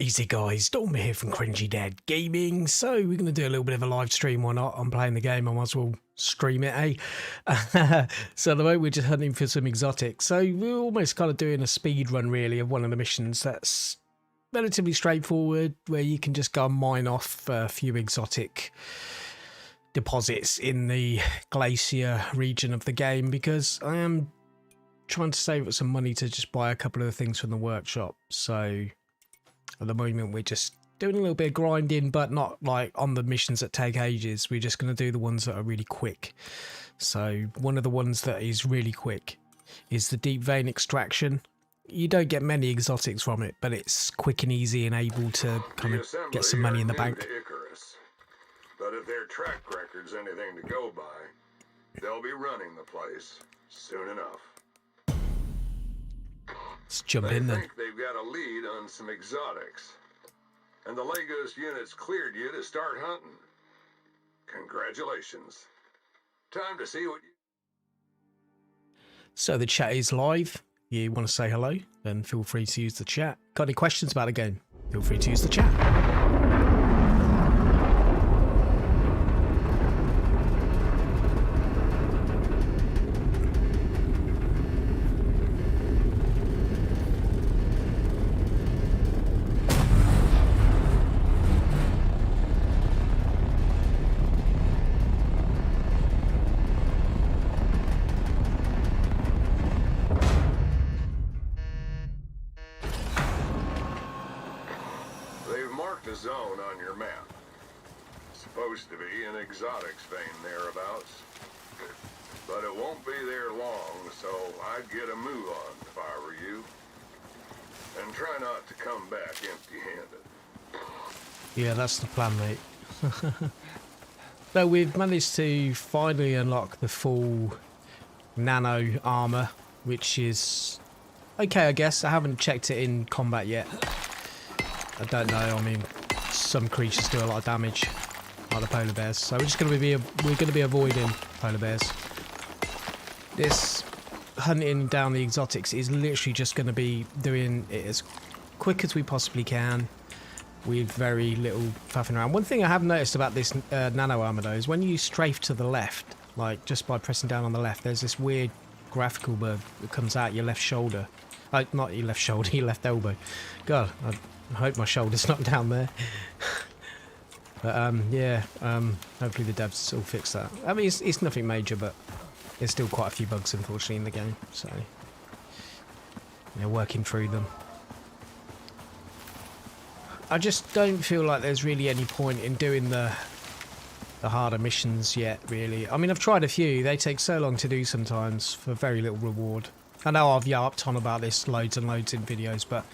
Easy guys, Storm here from Cringy Dead Gaming. So we're going to do a little bit of a live stream. Why not? I'm playing the game, I might as well stream it, eh? So at the moment we're just hunting for some exotics. So we're almost kind of doing a speed run really of one of the missions that's relatively straightforward, where you can just go and mine off a few exotic deposits in the glacier region of the game, because I am trying to save up some money to just buy a couple of the things from the workshop. So at the moment we're just doing a little bit of grinding, but not like on the missions that take ages. We're just going to do the ones that are really quick. So one of the ones that is really quick is the deep vein extraction. You don't get many exotics from it, but it's quick and easy and able to kind of get some money in the bank. Icarus. But if their track record's anything to go by, they'll be running the place soon enough. Let's jump in then. They think they've got a lead on some exotics, and the Lagos unit's cleared you to start hunting. Congratulations. Time to see what you... So the chat is live. You want to say hello, then feel free to use the chat. Got any questions about the game? Feel free to use the chat. The zone on your map. Supposed to be an exotics vein thereabouts. But it won't be there long, so I'd get a move on if I were you. And try not to come back empty-handed. Yeah, that's the plan, mate. So we've managed to finally unlock the full nano armor, which is okay, I guess. I haven't checked it in combat yet. I don't know. I mean, some creatures do a lot of damage, like the polar bears. So we're just going to be avoiding polar bears. This hunting down the exotics is literally just going to be doing it as quick as we possibly can, with very little faffing around. One thing I have noticed about this nano armor though is when you strafe to the left, like just by pressing down on the left, there's this weird graphical bug that comes out your left shoulder. Not your left shoulder, your left elbow. God, I hope my shoulder's not down there. But yeah, hopefully the devs will fix that. I mean, it's nothing major, but there's still quite a few bugs unfortunately in the game, so you know, working through them. I just don't feel like there's really any point in doing the harder missions yet, really. I mean, I've tried a few. They take so long to do sometimes for very little reward. I know I've yarped on about this loads and loads in videos, but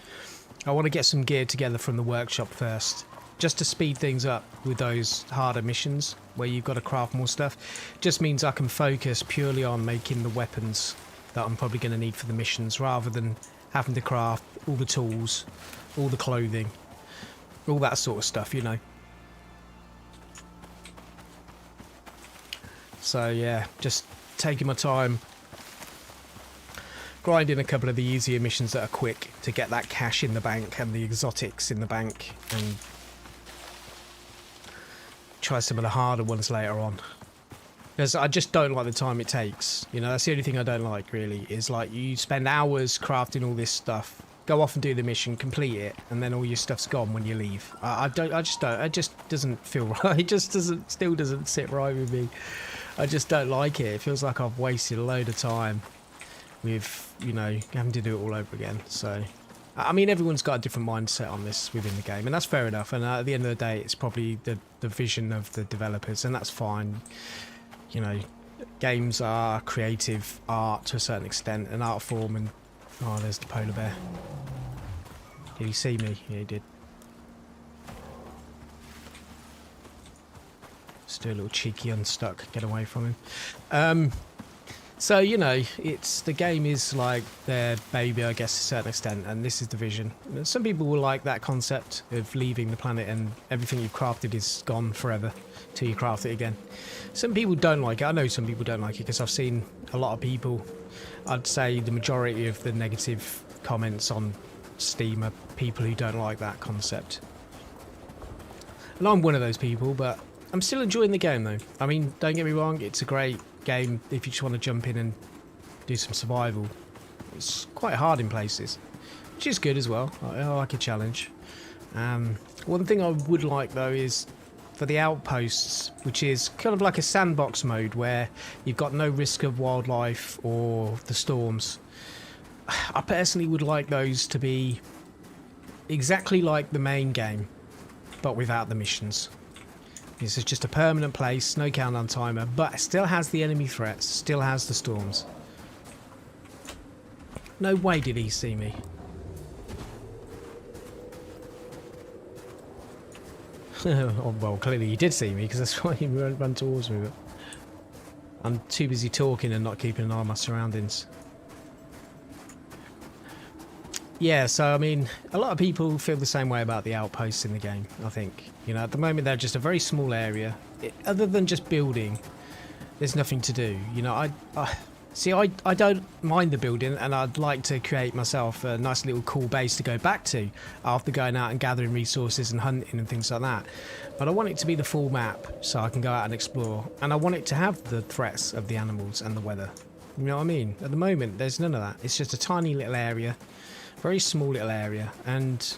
I want to get some gear together from the workshop first, just to speed things up with those harder missions where you've got to craft more stuff. Just means I can focus purely on making the weapons that I'm probably going to need for the missions, rather than having to craft all the tools, all the clothing, all that sort of stuff, you know. So yeah, just taking my time, grinding a couple of the easier missions that are quick to get that cash in the bank and the exotics in the bank, and try some of the harder ones later on. Because I just don't like the time it takes. You know, that's the only thing I don't like really, is like you spend hours crafting all this stuff, go off and do the mission, complete it, and then all your stuff's gone when you leave. I just don't, it just doesn't feel right. It just still doesn't sit right with me. I just don't like it. It feels like I've wasted a load of time with, you know, having to do it all over again. So I mean, everyone's got a different mindset on this within the game, and that's fair enough. And at the end of the day, it's probably the vision of the developers, and that's fine. You know, games are creative art to a certain extent, an art form. And oh, there's the polar bear. Did he see me? Yeah, he did. Let's do a little cheeky unstuck, get away from him. So, you know, the game is like their baby, I guess, to a certain extent, and this is the vision. Some people will like that concept of leaving the planet and everything you've crafted is gone forever till you craft it again. Some people don't like it. I know some people don't like it because I've seen a lot of people, I'd say the majority of the negative comments on steamer people who don't like that concept. And I'm one of those people, but I'm still enjoying the game though. I mean, don't get me wrong, it's a great game if you just want to jump in and do some survival. It's quite hard in places, which is good as well. I like a challenge. One thing I would like though is for the outposts, which is kind of like a sandbox mode where you've got no risk of wildlife or the storms. I personally would like those to be exactly like the main game, but without the missions. This is just a permanent place, no countdown timer, but it still has the enemy threats, still has the storms. No way did he see me. Oh, well, clearly he did see me, because that's why he ran towards me, but I'm too busy talking and not keeping an eye on my surroundings. Yeah, so I mean, a lot of people feel the same way about the outposts in the game, I think. You know, at the moment they're just a very small area. Other than just building, there's nothing to do. You know, I don't mind the building, and I'd like to create myself a nice little cool base to go back to after going out and gathering resources and hunting and things like that. But I want it to be the full map so I can go out and explore. And I want it to have the threats of the animals and the weather. You know what I mean? At the moment, there's none of that. It's just a tiny little area. Very small little area, and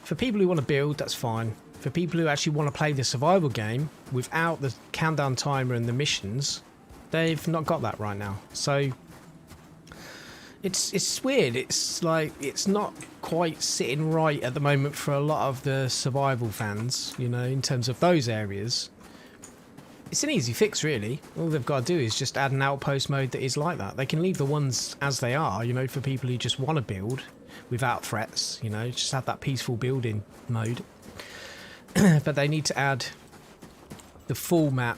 for people who want to build, that's fine. For people who actually want to play the survival game without the countdown timer and the missions, they've not got that right now. So it's weird. It's like it's not quite sitting right at the moment for a lot of the survival fans, you know, in terms of those areas. It's an easy fix, really. All they've got to do is just add an outpost mode that is like that. They can leave the ones as they are, you know, for people who just want to build without threats, you know, just have that peaceful building mode. But they need to add the full map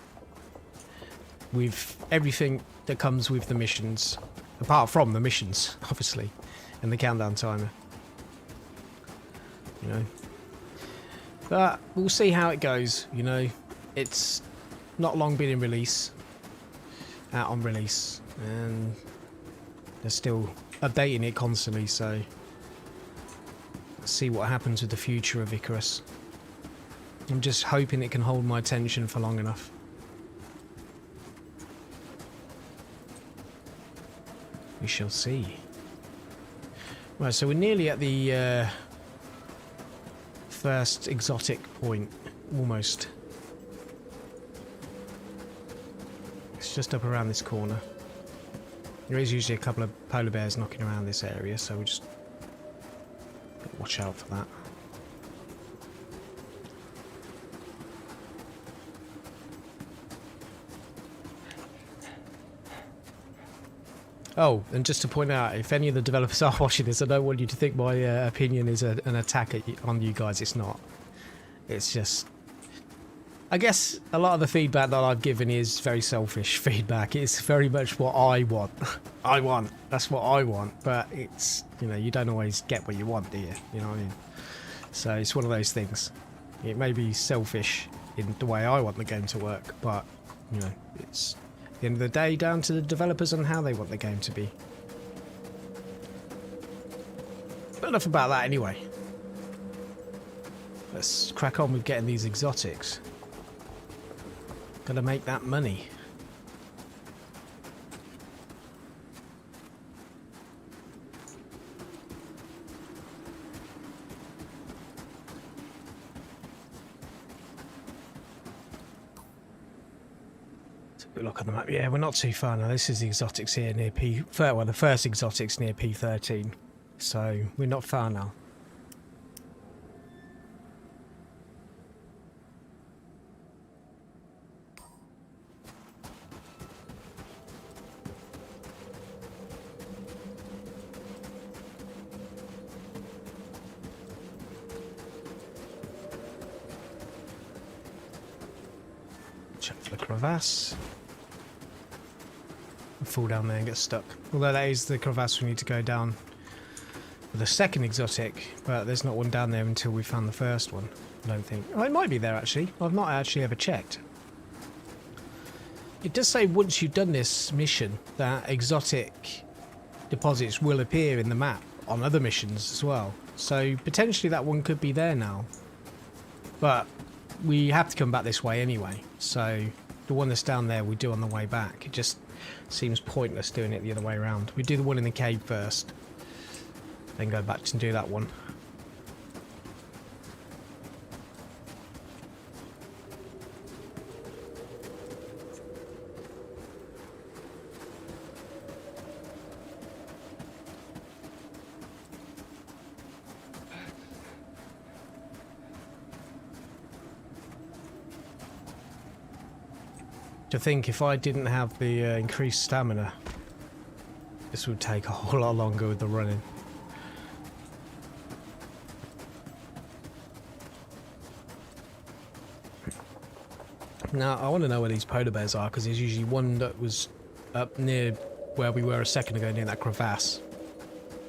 with everything that comes with the missions, apart from the missions, obviously, and the countdown timer. You know. But we'll see how it goes, you know. It's not long been in release, out on release, and they're still updating it constantly, so let's see what happens with the future of Icarus. I'm just hoping it can hold my attention for long enough. We shall see. Right, so we're nearly at the first exotic point, almost. It's just up around this corner. There is usually a couple of polar bears knocking around this area, so we just watch out for that. Oh, and just to point out, if any of the developers are watching this, I don't want you to think my opinion is an attack on you guys. It's not. It's just... I guess a lot of the feedback that I've given is very selfish feedback. It's very much what I want. That's what I want. But it's, you know, you don't always get what you want, do you? You know what I mean? So it's one of those things. It may be selfish in the way I want the game to work, but, you know, it's at the end of the day down to the developers and how they want the game to be. But enough about that anyway. Let's crack on with getting these exotics. Gotta make that money. Let's have a look on the map. Yeah, we're not too far now. This is the exotics here near well, the first exotics near P13. So we're not far now. Check for the crevasse. And fall down there and get stuck. Although that is the crevasse we need to go down for the second exotic, but there's not one down there until we found the first one, I don't think. Oh, it might be there actually. I've not actually ever checked. It does say once you've done this mission that exotic deposits will appear in the map on other missions as well. So potentially that one could be there now. But we have to come back this way anyway. So the one that's down there we do on the way back. It just seems pointless doing it the other way around. We do the one in the cave first, then go back and do that one. To think if I didn't have the increased stamina, this would take a whole lot longer with the running. Now, I want to know where these polar bears are, because there's usually one that was up near where we were a second ago, near that crevasse.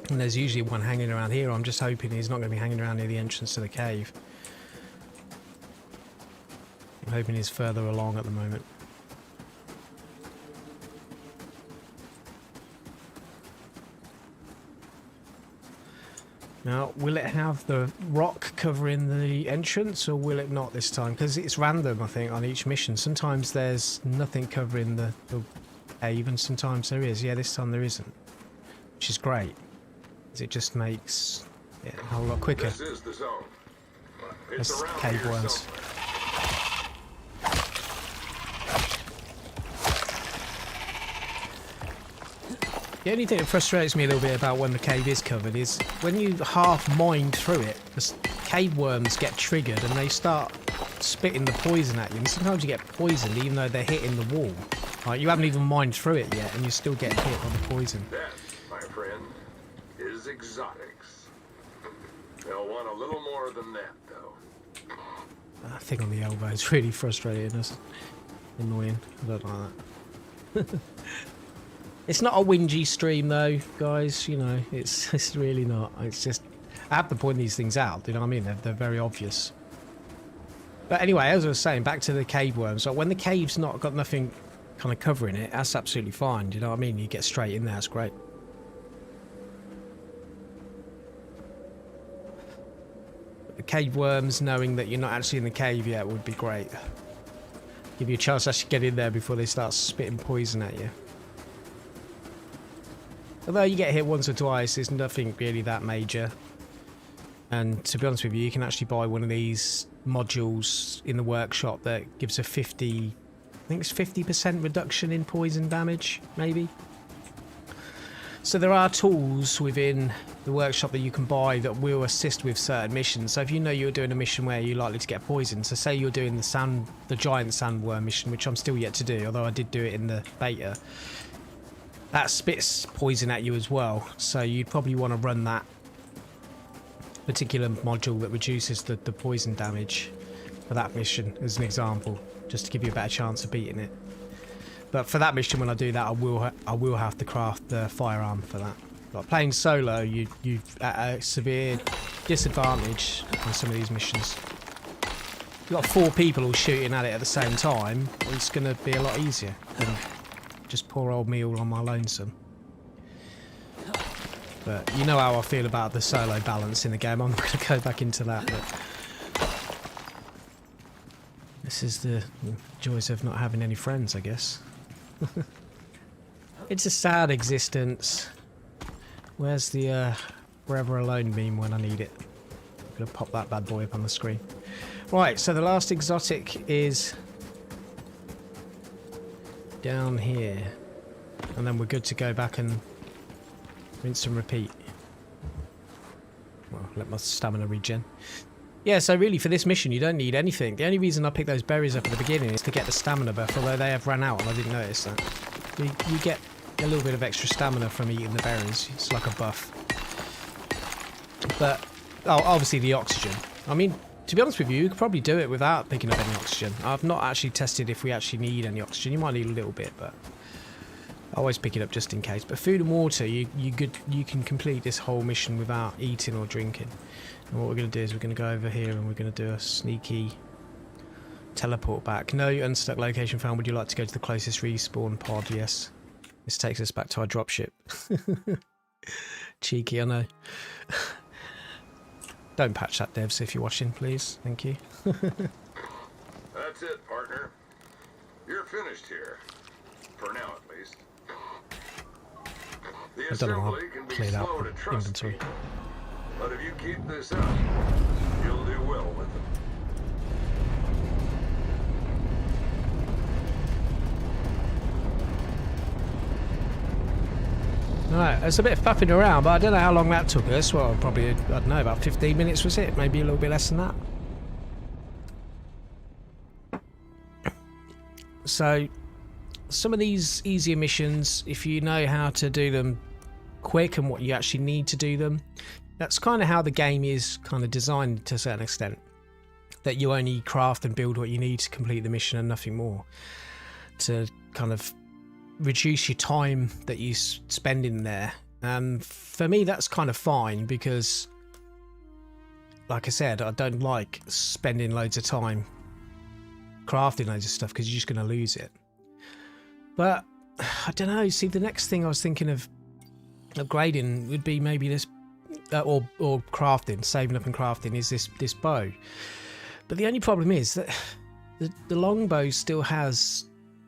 And there's usually one hanging around here. I'm just hoping he's not going to be hanging around near the entrance to the cave. I'm hoping he's further along at the moment. Now, will it have the rock covering the entrance, or will it not this time? Because it's random, I think, on each mission. Sometimes there's nothing covering the cave, and sometimes there is. Yeah, this time there isn't, which is great, because it just makes it a whole lot quicker. This is the zone. It's That's around cave here worms. somewhere. The only thing that frustrates me a little bit about when the cave is covered is when you half mine through it, the cave worms get triggered and they start spitting the poison at you. And sometimes you get poisoned even though they're hitting the wall. Like, you haven't even mined through it yet and you're still getting hit by the poison. That, my friend, is exotics. They'll want a little more than that, though. That thing on the elbow is really frustrating. It's annoying. I don't like that. It's not a whingy stream though, guys, you know, it's really not. It's just, I have to point these things out, you know what I mean? They're very obvious. But anyway, as I was saying, back to the cave worms. So when the cave's not got nothing kind of covering it, that's absolutely fine, do you know what I mean? You get straight in there, that's great. But the cave worms, knowing that you're not actually in the cave yet, would be great. Give you a chance to actually get in there before they start spitting poison at you. Although you get hit once or twice, there's nothing really that major. And to be honest with you, you can actually buy one of these modules in the workshop that gives a 50, I think it's 50% reduction in poison damage, maybe. So there are tools within the workshop that you can buy that will assist with certain missions. So if you know you're doing a mission where you're likely to get poisoned, so say you're doing the giant sandworm mission, which I'm still yet to do, although I did do it in the beta. That spits poison at you as well, so you'd probably want to run that particular module that reduces the poison damage for that mission as an example, just to give you a better chance of beating it. But for that mission, when I do that, I will have to craft the firearm for that. Like playing solo, you at a severe disadvantage on some of these missions. If you've got 4 people all shooting at it at the same time, it's going to be a lot easier than just poor old me all on my lonesome. But you know how I feel about the solo balance in the game. I'm not going to go back into that. But this is the joys of not having any friends, I guess. It's a sad existence. Where's the Forever Alone meme when I need it? I'm going to pop that bad boy up on the screen. Right, so the last exotic is down here, and then we're good to go back and rinse and repeat. Well, let my stamina regen. Yeah, so really for this mission you don't need anything. The only reason I picked those berries up at the beginning is to get the stamina buff, although they have run out and I didn't notice that. You get a little bit of extra stamina from eating the berries. It's like a buff. But oh, obviously the oxygen. I mean, to be honest with you, you could probably do it without picking up any oxygen. I've not actually tested if we actually need any oxygen. You might need a little bit, but I always pick it up just in case. But food and water, you can complete this whole mission without eating or drinking. And what we're going to do is we're going to go over here and we're going to do a sneaky teleport back. No unstuck location found. Would you like to go to the closest respawn pod? Yes. This takes us back to our dropship. Cheeky, I know. Don't patch that, devs, if you're watching, please. Thank you. That's it, partner. You're finished here. For now, at least. The I don't know how assembly can I be cleared out slow to the trust inventory. people, but if you keep this up, you'll do well with them. Right, it's a bit of faffing around, but I don't know how long that took us. Well, probably, I don't know, about 15 minutes was it? Maybe a little bit less than that. So, some of these easier missions, if you know how to do them quick and what you actually need to do them, that's kind of how the game is kind of designed to a certain extent. That you only craft and build what you need to complete the mission and nothing more. To kind of reduce your time that you spend in there. And for me, that's kind of fine because, like I said, I don't like spending loads of time crafting loads of stuff because you're just going to lose it. But I don't know. See, the next thing I was thinking of upgrading would be maybe this, or crafting, saving up and crafting, is this bow. But the only problem is that the longbow still has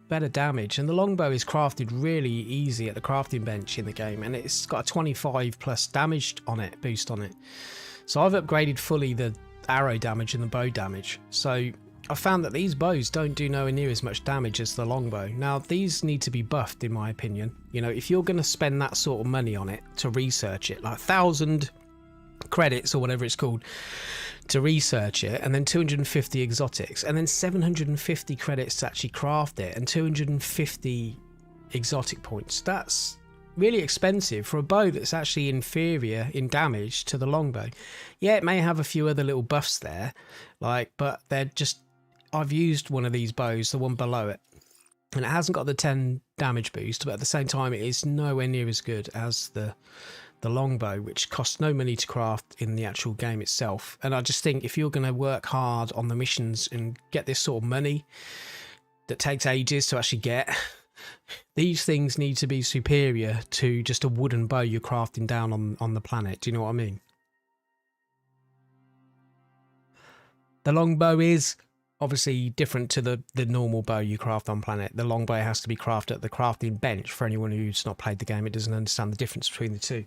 better damage, and the longbow is crafted really easy at the crafting bench in the game, and it's got a 25 plus damage on it, boost on it. So I've upgraded fully the arrow damage and the bow damage. So I found that these bows don't do nowhere near as much damage as the longbow. Now these need to be buffed in my opinion. You know, if you're going to spend that sort of money on it to research it, like 1,000 credits or whatever it's called to research it, and then 250 exotics, and then 750 credits to actually craft it, and 250 exotic points, that's really expensive for a bow that's actually inferior in damage to the longbow. Yeah, it may have a few other little buffs there, but they're just, I've used one of these bows, the one below it, and it hasn't got the 10 damage boost, but at the same time it is nowhere near as good as the longbow, which costs no money to craft in the actual game itself. And I just think if you're going to work hard on the missions and get this sort of money that takes ages to actually get, these things need to be superior to just a wooden bow you're crafting down on the planet. Do you know what I mean? The longbow is obviously different to the normal bow you craft on planet. The longbow has to be crafted at the crafting bench. For anyone who's not played the game, it doesn't understand the difference between the two.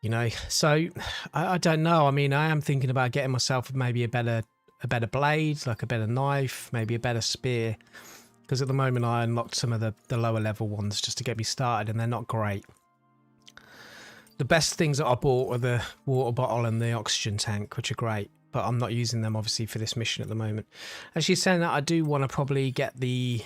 You know, so I don't know. I mean, I am thinking about getting myself maybe a better blade, like a better knife, maybe a better spear, because at the moment I unlocked some of the lower level ones just to get me started, and they're not great. The best things that I bought were the water bottle and the oxygen tank, which are great, but I'm not using them obviously for this mission at the moment. Actually, saying that, I do want to probably get the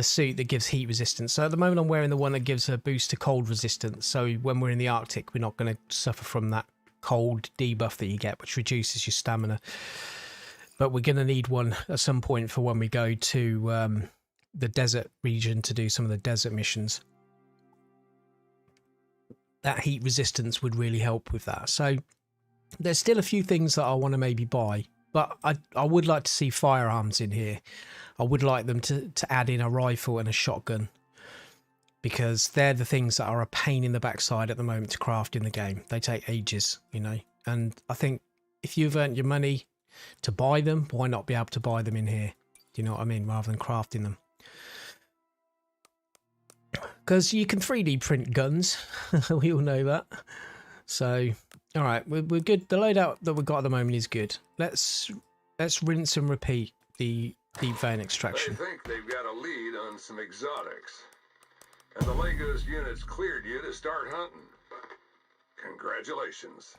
suit that gives heat resistance. So at the moment I'm wearing the one that gives a boost to cold resistance, so when we're in the Arctic we're not going to suffer from that cold debuff that you get, which reduces your stamina. But we're going to need one at some point for when we go to the desert region to do some of the desert missions. That heat resistance would really help with that. So there's still a few things that I want to maybe buy, but I would like to see firearms in here. I would like them to add in a rifle and a shotgun, because they're the things that are a pain in the backside at the moment to craft in the game. They take ages, you know, and I think if you've earned your money to buy them, why not be able to buy them in here? Do you know what I mean? Rather than crafting them. Because you can 3D print guns. We all know that. So, all right, we're good. The loadout that we've got at the moment is good. Let's rinse and repeat the deep vein extraction. They think they've got a lead on some exotics, and the Lagos unit's cleared you to start hunting. Congratulations.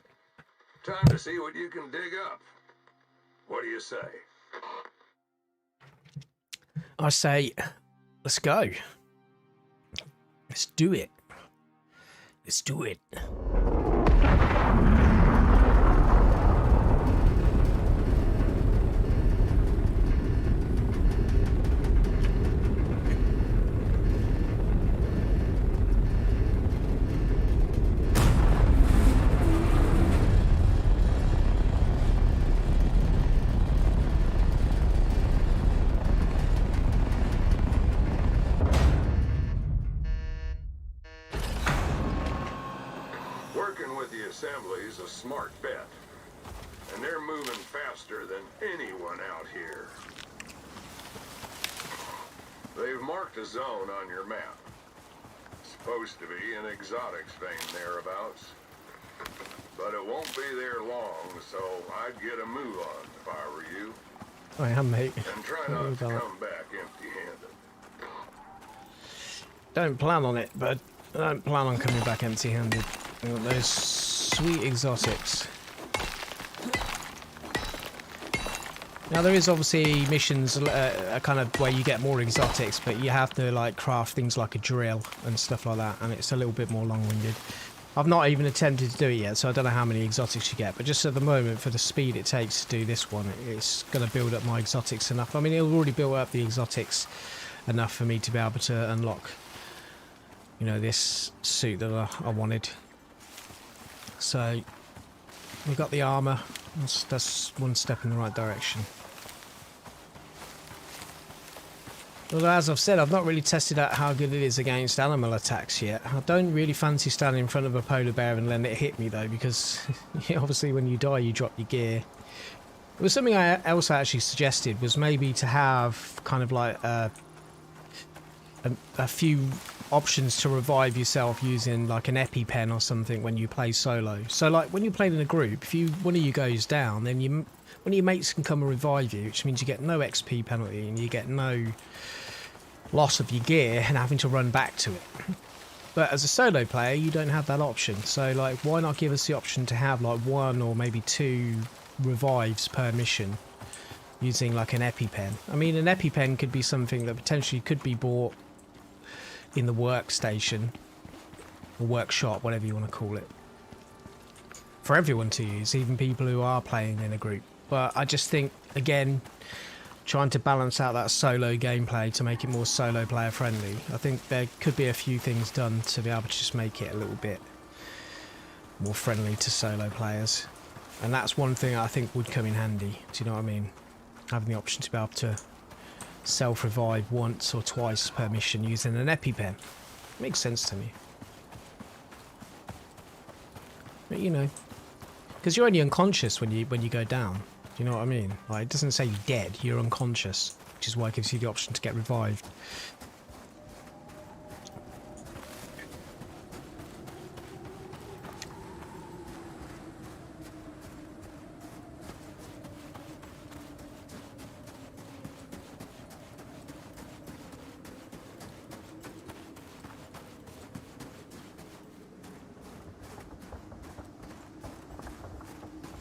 Time to see what you can dig up. What do you say? I say, let's go. Let's do it. Let's do it. Working with the assembly's a smart bet. And they're moving faster than anyone out here. They've marked a zone on your map. Supposed to be an exotics vein thereabouts. But it won't be there long, so I'd get a move on if I were you. I am, mate. And try not to come back empty-handed. Don't plan on it, but I don't plan on coming back empty-handed. Those sweet exotics. Now there is obviously missions kind of where you get more exotics, but you have to like craft things like a drill and stuff like that, and it's a little bit more long-winded. I've not even attempted to do it yet, so I don't know how many exotics you get, but just at the moment, for the speed it takes to do this one, it's going to build up my exotics enough. I mean, it'll already build up the exotics enough for me to be able to unlock, you know, this suit that I wanted. So we've got the armor. That's one step in the right direction. Well, as I've said, I've not really tested out how good it is against animal attacks yet. I don't really fancy standing in front of a polar bear and letting it hit me though, because obviously when you die you drop your gear. It was something else I actually suggested, was maybe to have kind of like a few options to revive yourself using like an EpiPen or something when you play solo. So like when you're playing in a group, if one of you goes down, then one of your mates can come and revive you, which means you get no XP penalty and you get no loss of your gear and having to run back to it. But as a solo player, you don't have that option. So like, why not give us the option to have like 1 or maybe 2 revives per mission using like an EpiPen? I mean, an EpiPen could be something that potentially could be bought in the workstation or workshop, whatever you want to call it, for everyone to use, even people who are playing in a group. But I just think, again, trying to balance out that solo gameplay to make it more solo player friendly, I think there could be a few things done to be able to just make it a little bit more friendly to solo players. And that's one thing I think would come in handy, do you know what I mean? Having the option to be able to self-revive once or twice per mission using an EpiPen. Makes sense to me. But you know, because you're only unconscious when you go down. Do you know what I mean? Like, it doesn't say you're dead, you're unconscious, which is why it gives you the option to get revived.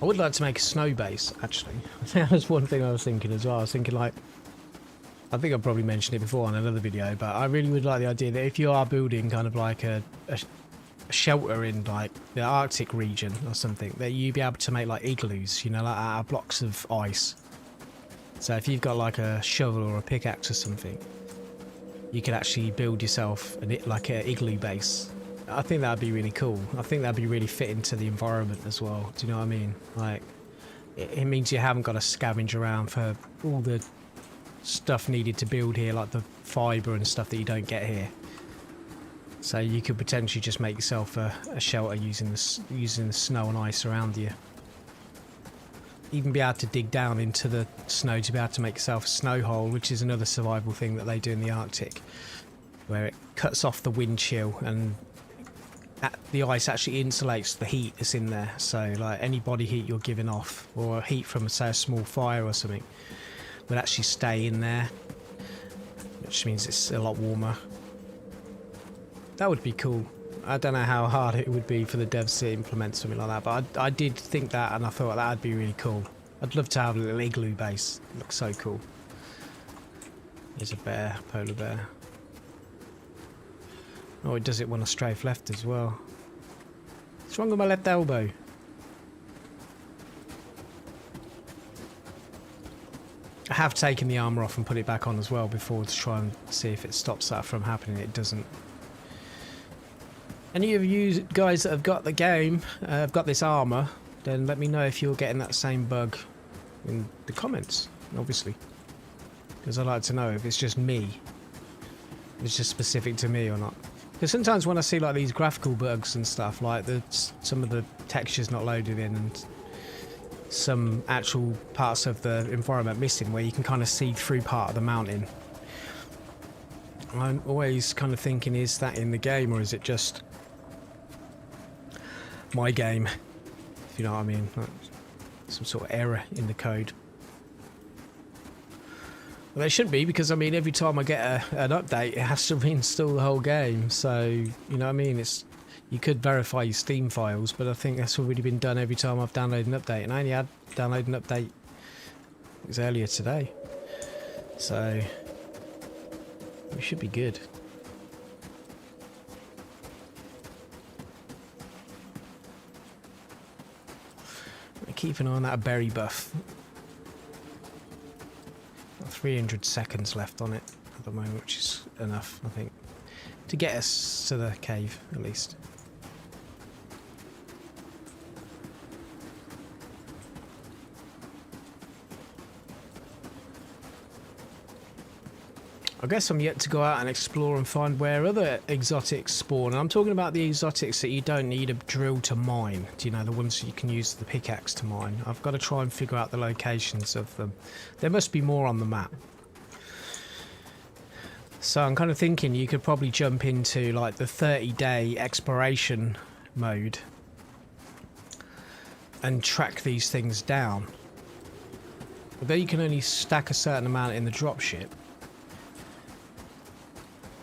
I would like to make a snow base, actually. That was one thing I was thinking as well. I was thinking, like, I think I've probably mentioned it before on another video, but I really would like the idea that if you are building kind of like a shelter in like the Arctic region or something, that you'd be able to make like igloos, you know, like out of blocks of ice. So if you've got like a shovel or a pickaxe or something, you could actually build yourself like an igloo base. I think that'd be really cool. I think that'd be really fitting to the environment as well. Do you know what I mean? Like, it means you haven't got to scavenge around for all the stuff needed to build here, like the fibre and stuff that you don't get here. So you could potentially just make yourself a shelter using the snow and ice around you. Even be able to dig down into the snow to be able to make yourself a snow hole, which is another survival thing that they do in the Arctic, where it cuts off the wind chill and the ice actually insulates the heat that's in there. So like any body heat you're giving off, or heat from say a small fire or something, will actually stay in there, which means it's a lot warmer. That would be cool. I don't know how hard it would be for the devs to implement something like that, but I did think that, and I thought that'd be really cool. I'd love to have a little igloo base. It looks so cool. There's a bear, polar bear. Oh, it does it when I strafe left as well. What's wrong with my left elbow? I have taken the armour off and put it back on as well before to try and see if it stops that from happening. It doesn't. Any of you guys that have got the game, have got this armour, then let me know if you're getting that same bug in the comments, obviously. Because I'd like to know if it's just me. If it's just specific to me or not. Because sometimes when I see like these graphical bugs and stuff, like some of the textures not loaded in and some actual parts of the environment missing where you can kind of see through part of the mountain, I'm always kind of thinking, is that in the game or is it just my game? If you know what I mean. Like some sort of error in the code. Well, there shouldn't be, because I mean every time I get an update it has to reinstall the whole game, so you know what I mean. You could verify your Steam files, but I think that's already been done every time I've downloaded an update, and I only had downloaded an update, it was earlier today, so we should be good. Keep an eye on that berry buff. 300 seconds left on it at the moment, which is enough, I think, to get us to the cave, at least. I guess I'm yet to go out and explore and find where other exotics spawn. And I'm talking about the exotics that you don't need a drill to mine. Do you know, the ones you can use the pickaxe to mine? I've got to try and figure out the locations of them. There must be more on the map. So I'm kind of thinking you could probably jump into like the 30-day exploration mode and track these things down. Although you can only stack a certain amount in the dropship,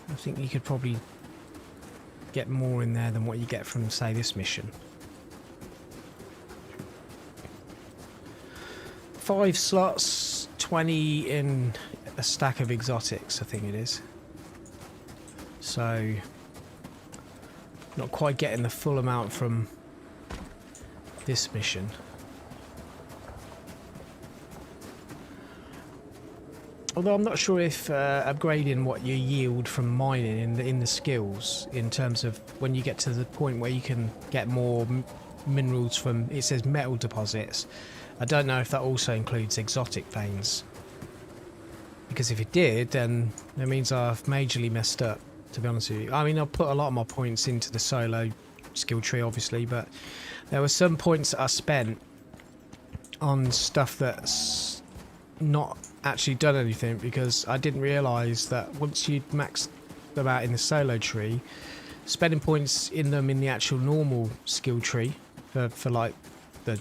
I think you could probably get more in there than what you get from, say, this mission. 5 slots, 20 in a stack of exotics, I think it is. So, not quite getting the full amount from this mission. Although I'm not sure if upgrading what you yield from mining in the skills, in terms of when you get to the point where you can get more minerals from, it says metal deposits, I don't know if that also includes exotic veins. Because if it did, then that means I've majorly messed up, to be honest with you. I mean, I've put a lot of my points into the solo skill tree, obviously, but there were some points that I spent on stuff that's not actually done anything, because I didn't realise that once you'd maxed them out in the solo tree, spending points in them in the actual normal skill tree for like the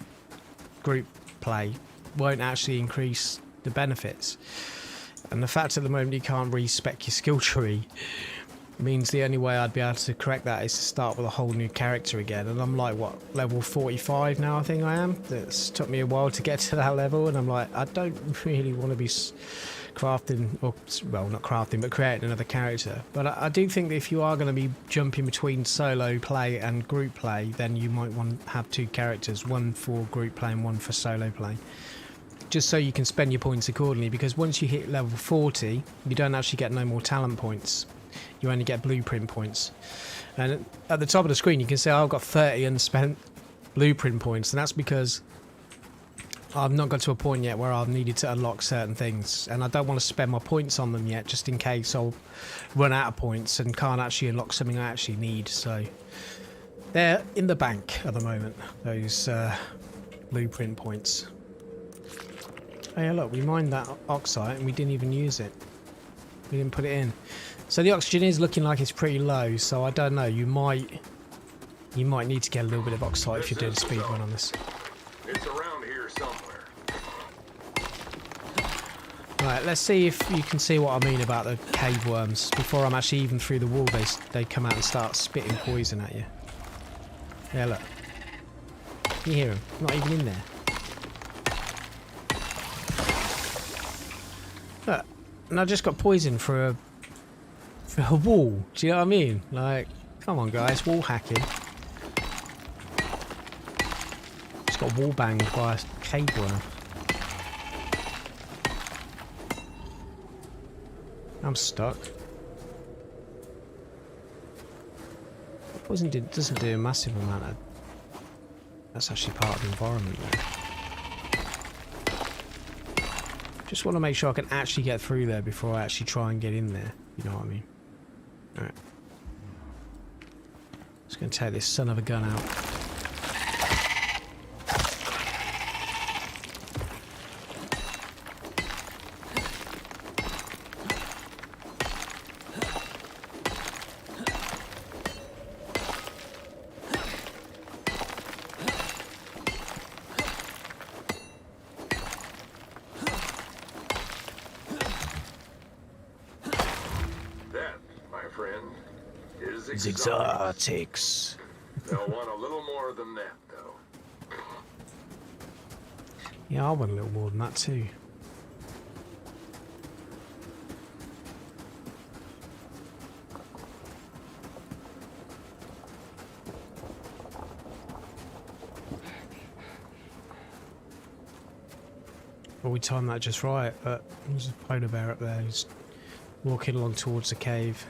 group play won't actually increase the benefits. And the fact at the moment you can't respec your skill tree means the only way I'd be able to correct that is to start with a whole new character again. And I'm like, what, level 45 now, I think I am? It's took me a while to get to that level, and I'm like, I don't really want to be crafting, or, well, not crafting, but creating another character. But I do think that if you are going to be jumping between solo play and group play, then you might want to have 2 characters, one for group play and one for solo play. Just so you can spend your points accordingly, because once you hit level 40, you don't actually get no more talent points. You only get blueprint points. And at the top of the screen you can see I've got 30 unspent blueprint points, and that's because I've not got to a point yet where I've needed to unlock certain things, and I don't want to spend my points on them yet, just in case I'll run out of points and can't actually unlock something I actually need. So they're in the bank at the moment, those blueprint points. Oh yeah, look, we mined that oxide and we didn't even use it. We didn't put it in. So the oxygen is looking like it's pretty low, so I don't know, you might need to get a little bit of oxide if you're doing a speed run on this. It's around here somewhere. Right, let's see if you can see what I mean about the cave worms. Before I'm actually even through the wall, they come out and start spitting poison at you. Yeah, look. You hear them? Not even in there. Look, and I just got poisoned for a wall. Do you know what I mean? Like, come on guys, wall hacking. Just got wall banged by a cave worm. I'm stuck. Poison doesn't do a massive amount of... That's actually part of the environment there. Just want to make sure I can actually get through there before I actually try and get in there. You know what I mean? Alright. Just going to take this son of a gun out. Exotics. They'll want a little more than that, though. Yeah, I want a little more than that too. Well, we timed that just right, but there's a polar bear up there who's walking along towards the cave.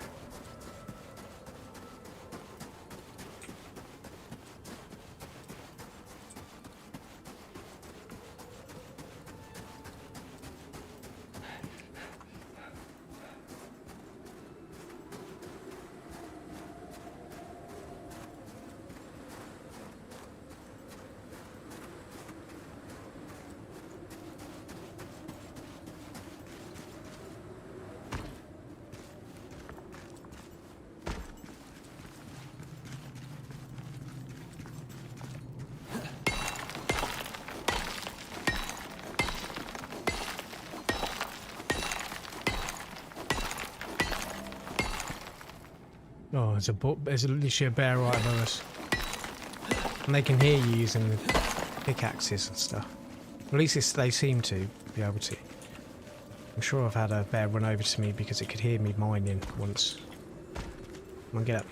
Oh, there's literally a bear right above us. And they can hear you using the pickaxes and stuff. At least they seem to be able to. I'm sure I've had a bear run over to me because it could hear me mining once. Come on, get up.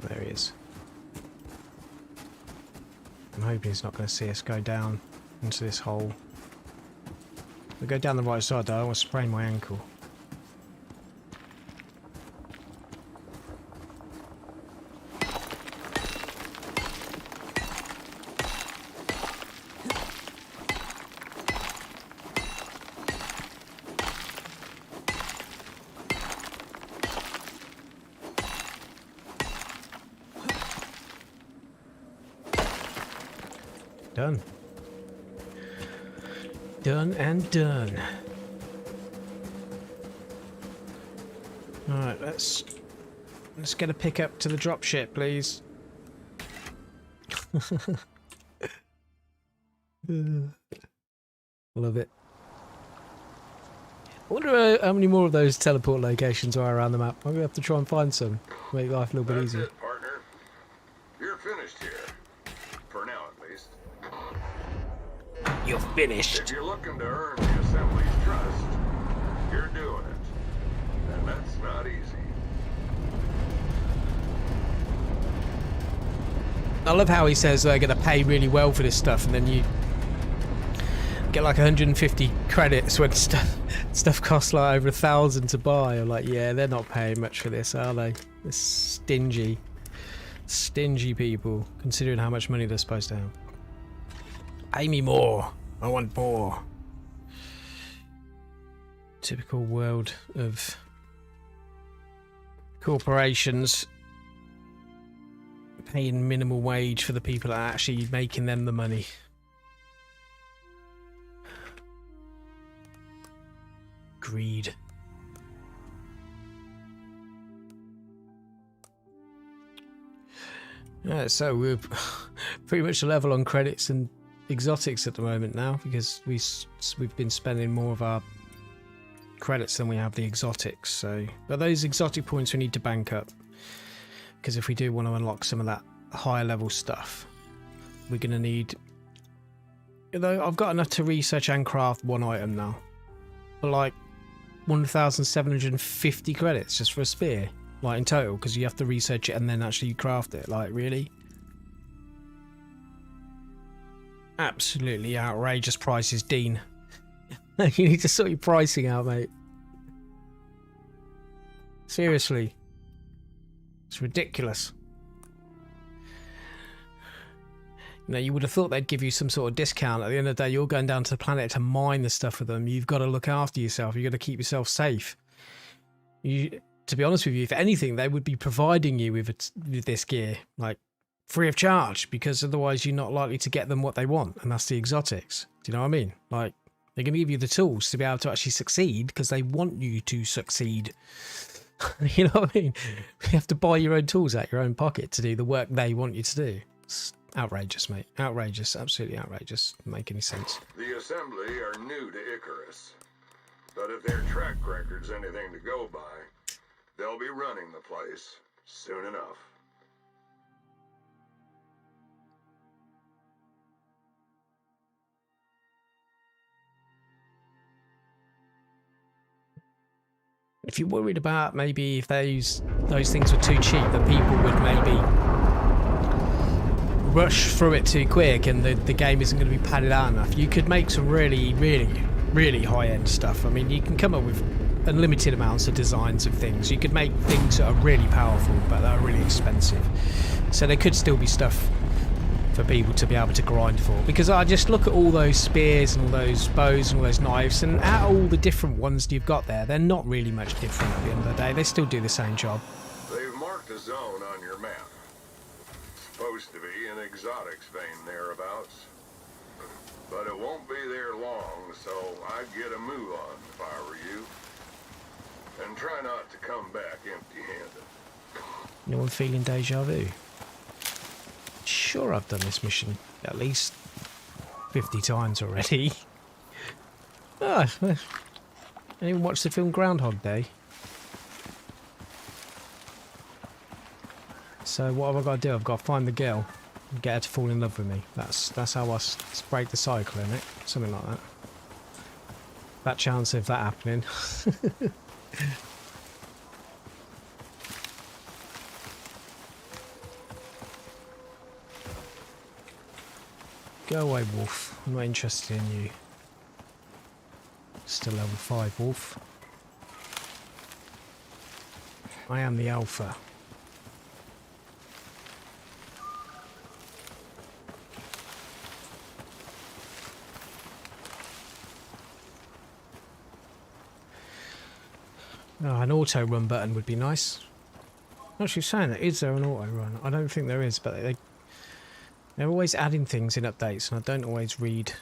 There he is. I'm hoping he's not going to see us go down into this hole. If we go down the right side though, I want to sprain my ankle. Done. Done and done. Alright, let's get a pickup to the dropship, please. Love it. I wonder how many more of those teleport locations are around the map. I'm gonna have to try and find some. Make life a little bit easier. That's it, partner. You're finished here. For now, at least. You're finished. If you're looking to earn the Assembly's trust, you're doing it. And that's not easy. I love how he says they're going to pay really well for this stuff, and then you get like 150 credits when stuff costs like over 1,000 to buy. I'm like, yeah, they're not paying much for this, are they? They're stingy people, considering how much money they're supposed to have. Pay me more. I want more. Typical world of corporations paying minimal wage for the people that are actually making them the money. Greed. Yeah, so we're pretty much level on credits and exotics at the moment now, because we've been spending more of our credits than we have the exotics. So, but those exotic points we need to bank up, because if we do want to unlock some of that higher level stuff, we're going to need, you know, I've got enough to research and craft one item now, but like 1,750 credits just for a spear, like in total, because you have to research it and then actually craft it. Like, really? Absolutely outrageous prices, Dean. You need to sort your pricing out, mate. Seriously. It's ridiculous. You know, you would have thought they'd give you some sort of discount. At the end of the day, you're going down to the planet to mine the stuff with them. You've got to look after yourself. You've got to keep yourself safe. To to be honest with you, if anything, they would be providing you with this gear, like, free of charge, because otherwise you're not likely to get them what they want, and that's the exotics. Do you know what I mean? Like, they're going to give you the tools to be able to actually succeed because they want you to succeed. You know what I mean? You have to buy your own tools out your own pocket to do the work they want you to do. It's outrageous, mate. Outrageous. Absolutely outrageous. Doesn't make any sense. The Assembly are new to Icarus, but if their track record's anything to go by, they'll be running the place soon enough. If you're worried about maybe if those things were too cheap, that people would maybe rush through it too quick and the game isn't going to be padded out enough, you could make some really, really, really high-end stuff. I mean, you can come up with unlimited amounts of designs of things. You could make things that are really powerful, but that are really expensive. So there could still be stuff for people to be able to grind for, because I just look at all those spears and all those bows and all those knives, and out of all the different ones you've got there, they're not really much different at the end of the day. They still do the same job. They've marked a zone on your map. Supposed to be an exotics vein thereabouts, but it won't be there long, so I'd get a move on if I were you, and try not to come back empty-handed. No one feeling deja vu? Sure, I've done this mission at least 50 times already. I even watched the film Groundhog Day. So what have I got to do? I've got to find the girl and get her to fall in love with me. That's how I break the cycle, in it. Something like that. That chance of that happening. Go away, Wolf. I'm not interested in you. Still level 5, Wolf. I am the Alpha. Oh, an auto run button would be nice. Actually saying that, is there an auto run? I don't think there is, but they're always adding things in updates, and I don't always read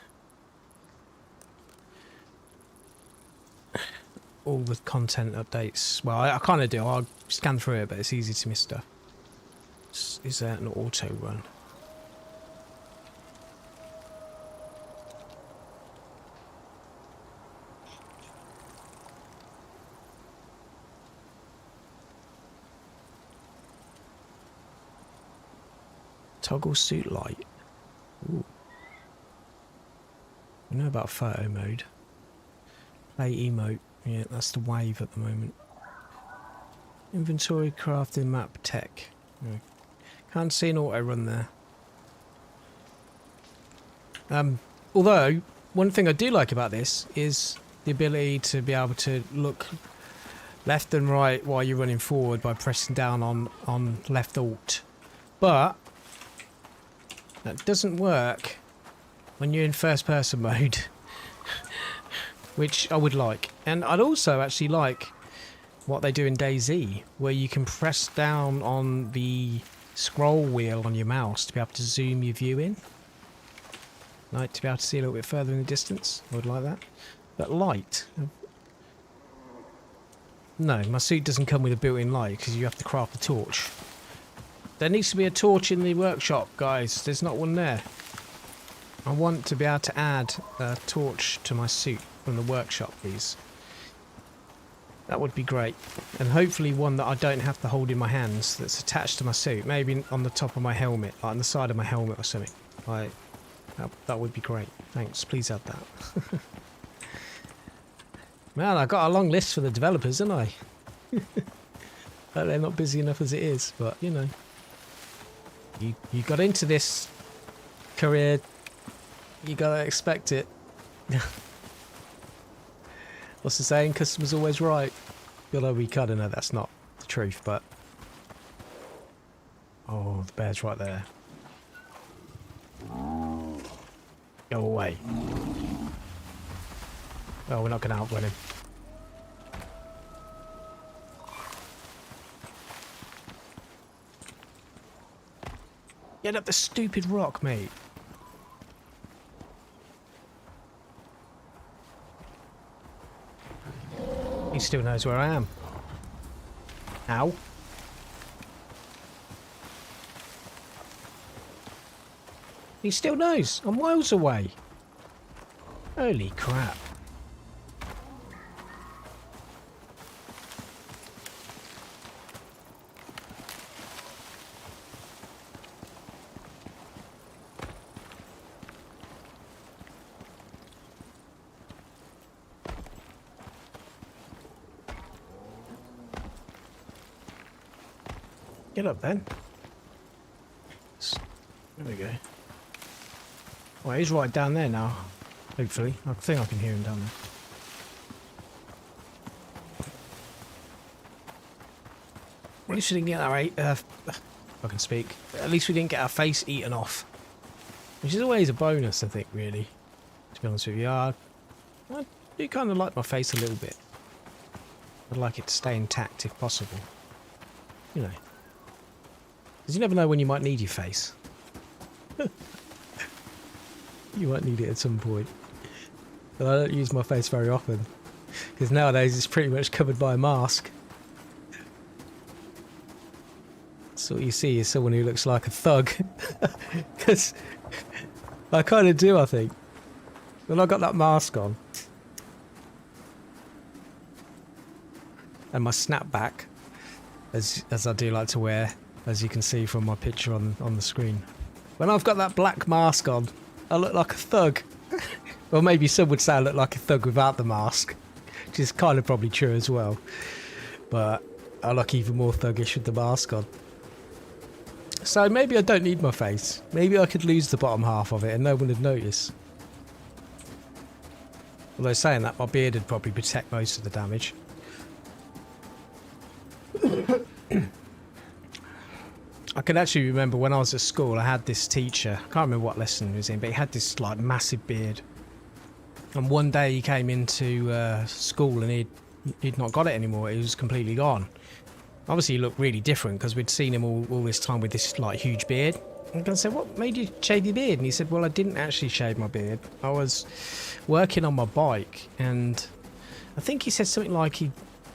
all the content updates. Well, I kind of do. I'll scan through it, but it's easy to miss stuff. Is there an auto run? Toggle suit light. Ooh. We know about photo mode. Play emote. Yeah, that's the wave at the moment. Inventory, crafting, map, tech. Yeah. Can't see an auto run there. Although, one thing I do like about this is the ability to be able to look left and right while you're running forward by pressing down on left alt. But that doesn't work when you're in first person mode, which I would like. And I'd also actually like what they do in DayZ, where you can press down on the scroll wheel on your mouse to be able to zoom your view in. Like, to be able to see a little bit further in the distance. I would like that. But light. No, my suit doesn't come with a built-in light because you have to craft a torch. There needs to be a torch in the workshop, guys. There's not one there. I want to be able to add a torch to my suit from the workshop, please. That would be great. And hopefully one that I don't have to hold in my hands, that's attached to my suit. Maybe on the top of my helmet, like on the side of my helmet or something. Like, that would be great. Thanks, please add that. Man, I got a long list for the developers, didn't I? But they're not busy enough as it is, but you know. You got into this career, you gotta expect it. What's the saying? Customer's always right. Although we kind of know that's not the truth, but... Oh, the bear's right there. Go away. Oh, we're not going to outrun him. Get up the stupid rock, mate. He still knows where I am. Ow. He still knows. I'm miles away. Holy crap. Get up then. There we go. Well, he's right down there now. Hopefully. I think I can hear him down there. At least we didn't get our I can speak. At least we didn't get our face eaten off. Which is always a bonus, I think, really. To be honest with you. I do kind of like my face a little bit. I'd like it to stay intact if possible. You know. Because you never know when you might need your face. You might need it at some point. But I don't use my face very often. Because nowadays it's pretty much covered by a mask. So what you see is someone who looks like a thug. Because I kind of do, I think. When I got that mask on. And my snapback. As I do like to wear. As you can see from my picture on the screen. When I've got that black mask on, I look like a thug. Or maybe some would say I look like a thug without the mask. Which is kind of probably true as well. But I look even more thuggish with the mask on. So maybe I don't need my face. Maybe I could lose the bottom half of it and no one would notice. Although saying that, my beard would probably protect most of the damage. I can actually remember when I was at school, I had this teacher, I can't remember what lesson he was in, but he had this like massive beard. And one day he came into school and he'd not got it anymore, it was completely gone. Obviously he looked really different because we'd seen him all this time with this like huge beard. And I said, what made you shave your beard? And he said, well, I didn't actually shave my beard. I was working on my bike and I think he said something like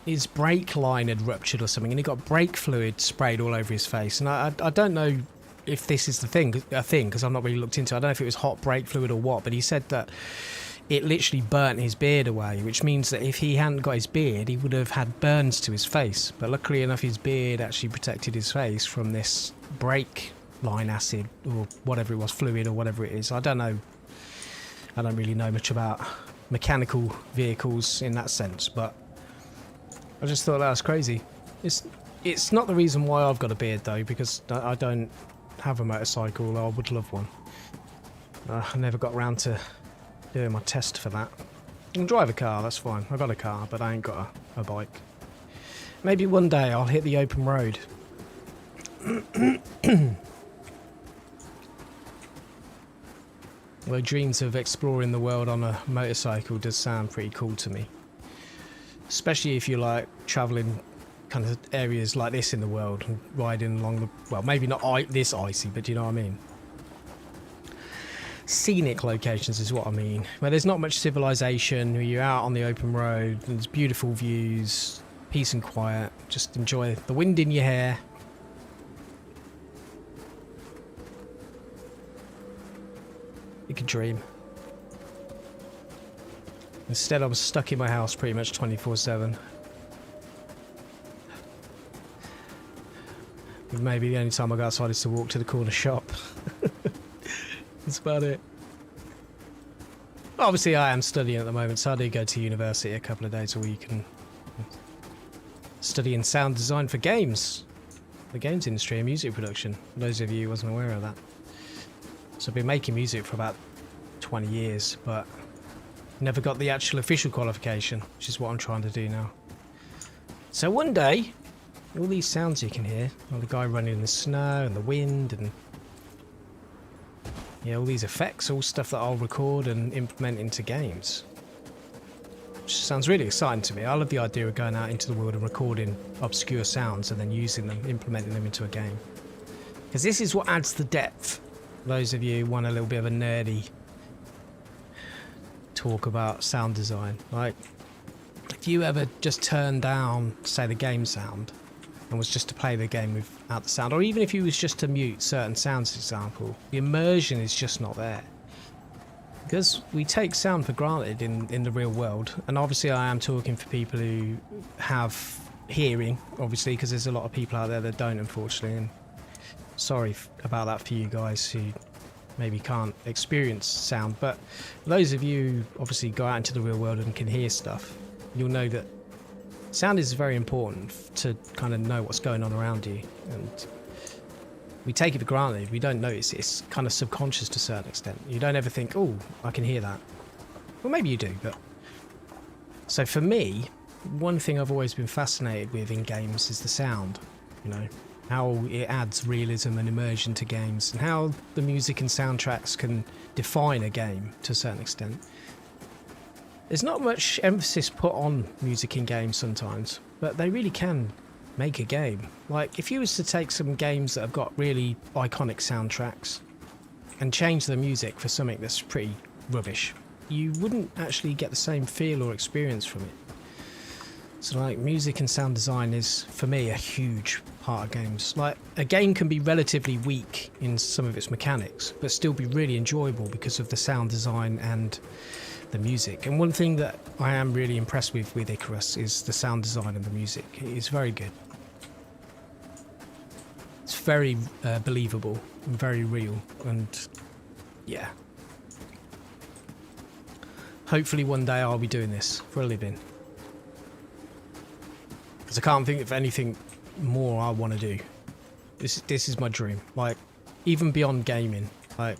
his brake line had ruptured or something and he got brake fluid sprayed all over his face. And I don't know if this is a thing because I've not really looked into it. I don't know if it was hot brake fluid or what, but he said that it literally burnt his beard away, which means that if he hadn't got his beard, he would have had burns to his face. But luckily enough, his beard actually protected his face from this brake line acid or whatever it was, fluid or whatever it is. I don't know. I don't really know much about mechanical vehicles in that sense, but I just thought that was crazy. It's not the reason why I've got a beard though, because I don't have a motorcycle, although I would love one. I never got around to doing my test for that. I can drive a car, that's fine. I got a car, but I ain't got a bike. Maybe one day I'll hit the open road. Well, dreams of exploring the world on a motorcycle does sound pretty cool to me. Especially if you like travelling kind of areas like this in the world and riding along the, well, maybe not this icy, but you know what I mean. Scenic locations is what I mean, where there's not much civilization, where you're out on the open road, there's beautiful views, peace and quiet, just enjoy the wind in your hair. You could dream. Instead, I'm stuck in my house pretty much 24/7. Maybe the only time I go outside is to walk to the corner shop. That's about it. Obviously, I am studying at the moment, so I do go to university a couple of days a week and studying sound design for games. The games industry and music production. For those of you who wasn't aware of that. So I've been making music for about 20 years, but never got the actual official qualification, which is what I'm trying to do now. So one day, all these sounds you can hear, like the guy running in the snow and the wind and yeah, all these effects, all stuff that I'll record and implement into games. Which sounds really exciting to me. I love the idea of going out into the world and recording obscure sounds and then using them, implementing them into a game. Because this is what adds the depth. Those of you who want a little bit of a nerdy talk about sound design. Like, if you ever just turned down, say, the game sound and was just to play the game without the sound, or even if you was just to mute certain sounds, for example, the immersion is just not there. Because we take sound for granted in the real world, and obviously I am talking for people who have hearing, obviously, because there's a lot of people out there that don't, unfortunately, and sorry about that for you guys who maybe can't experience sound. But those of you who obviously go out into the real world and can hear stuff, you'll know that sound is very important to kind of know what's going on around you, and we take it for granted. We don't notice it. It's kind of subconscious to a certain extent. You don't ever think, oh, I can hear that. Well, maybe you do, but... So for me, one thing I've always been fascinated with in games is the sound, you know, how it adds realism and immersion to games, and how the music and soundtracks can define a game to a certain extent. There's not much emphasis put on music in games sometimes, but they really can make a game. Like, if you was to take some games that have got really iconic soundtracks and change the music for something that's pretty rubbish, you wouldn't actually get the same feel or experience from it. So like, music and sound design is, for me, a huge part of games. Like, a game can be relatively weak in some of its mechanics, but still be really enjoyable because of the sound design and the music. And one thing that I am really impressed with Icarus is the sound design and the music. It is very good. It's very believable and very real, and yeah. Hopefully one day I'll be doing this for a living. Because I can't think of anything more I want to do. This is my dream. Like, even beyond gaming. Like,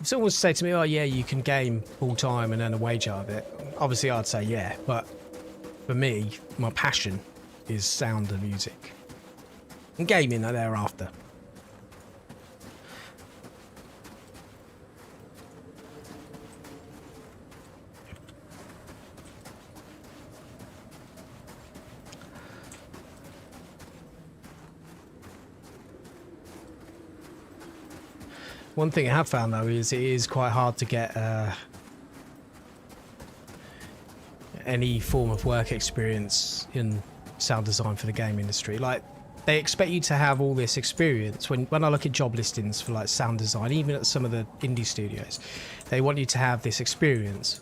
if someone was to say to me, oh yeah, you can game full time and earn a wage out of it, obviously I'd say yeah, but for me, my passion is sound and music. And gaming thereafter. One thing I have found though is it is quite hard to get any form of work experience in sound design for the game industry. Like, they expect you to have all this experience. When I look at job listings for like sound design, even at some of the indie studios, they want you to have this experience.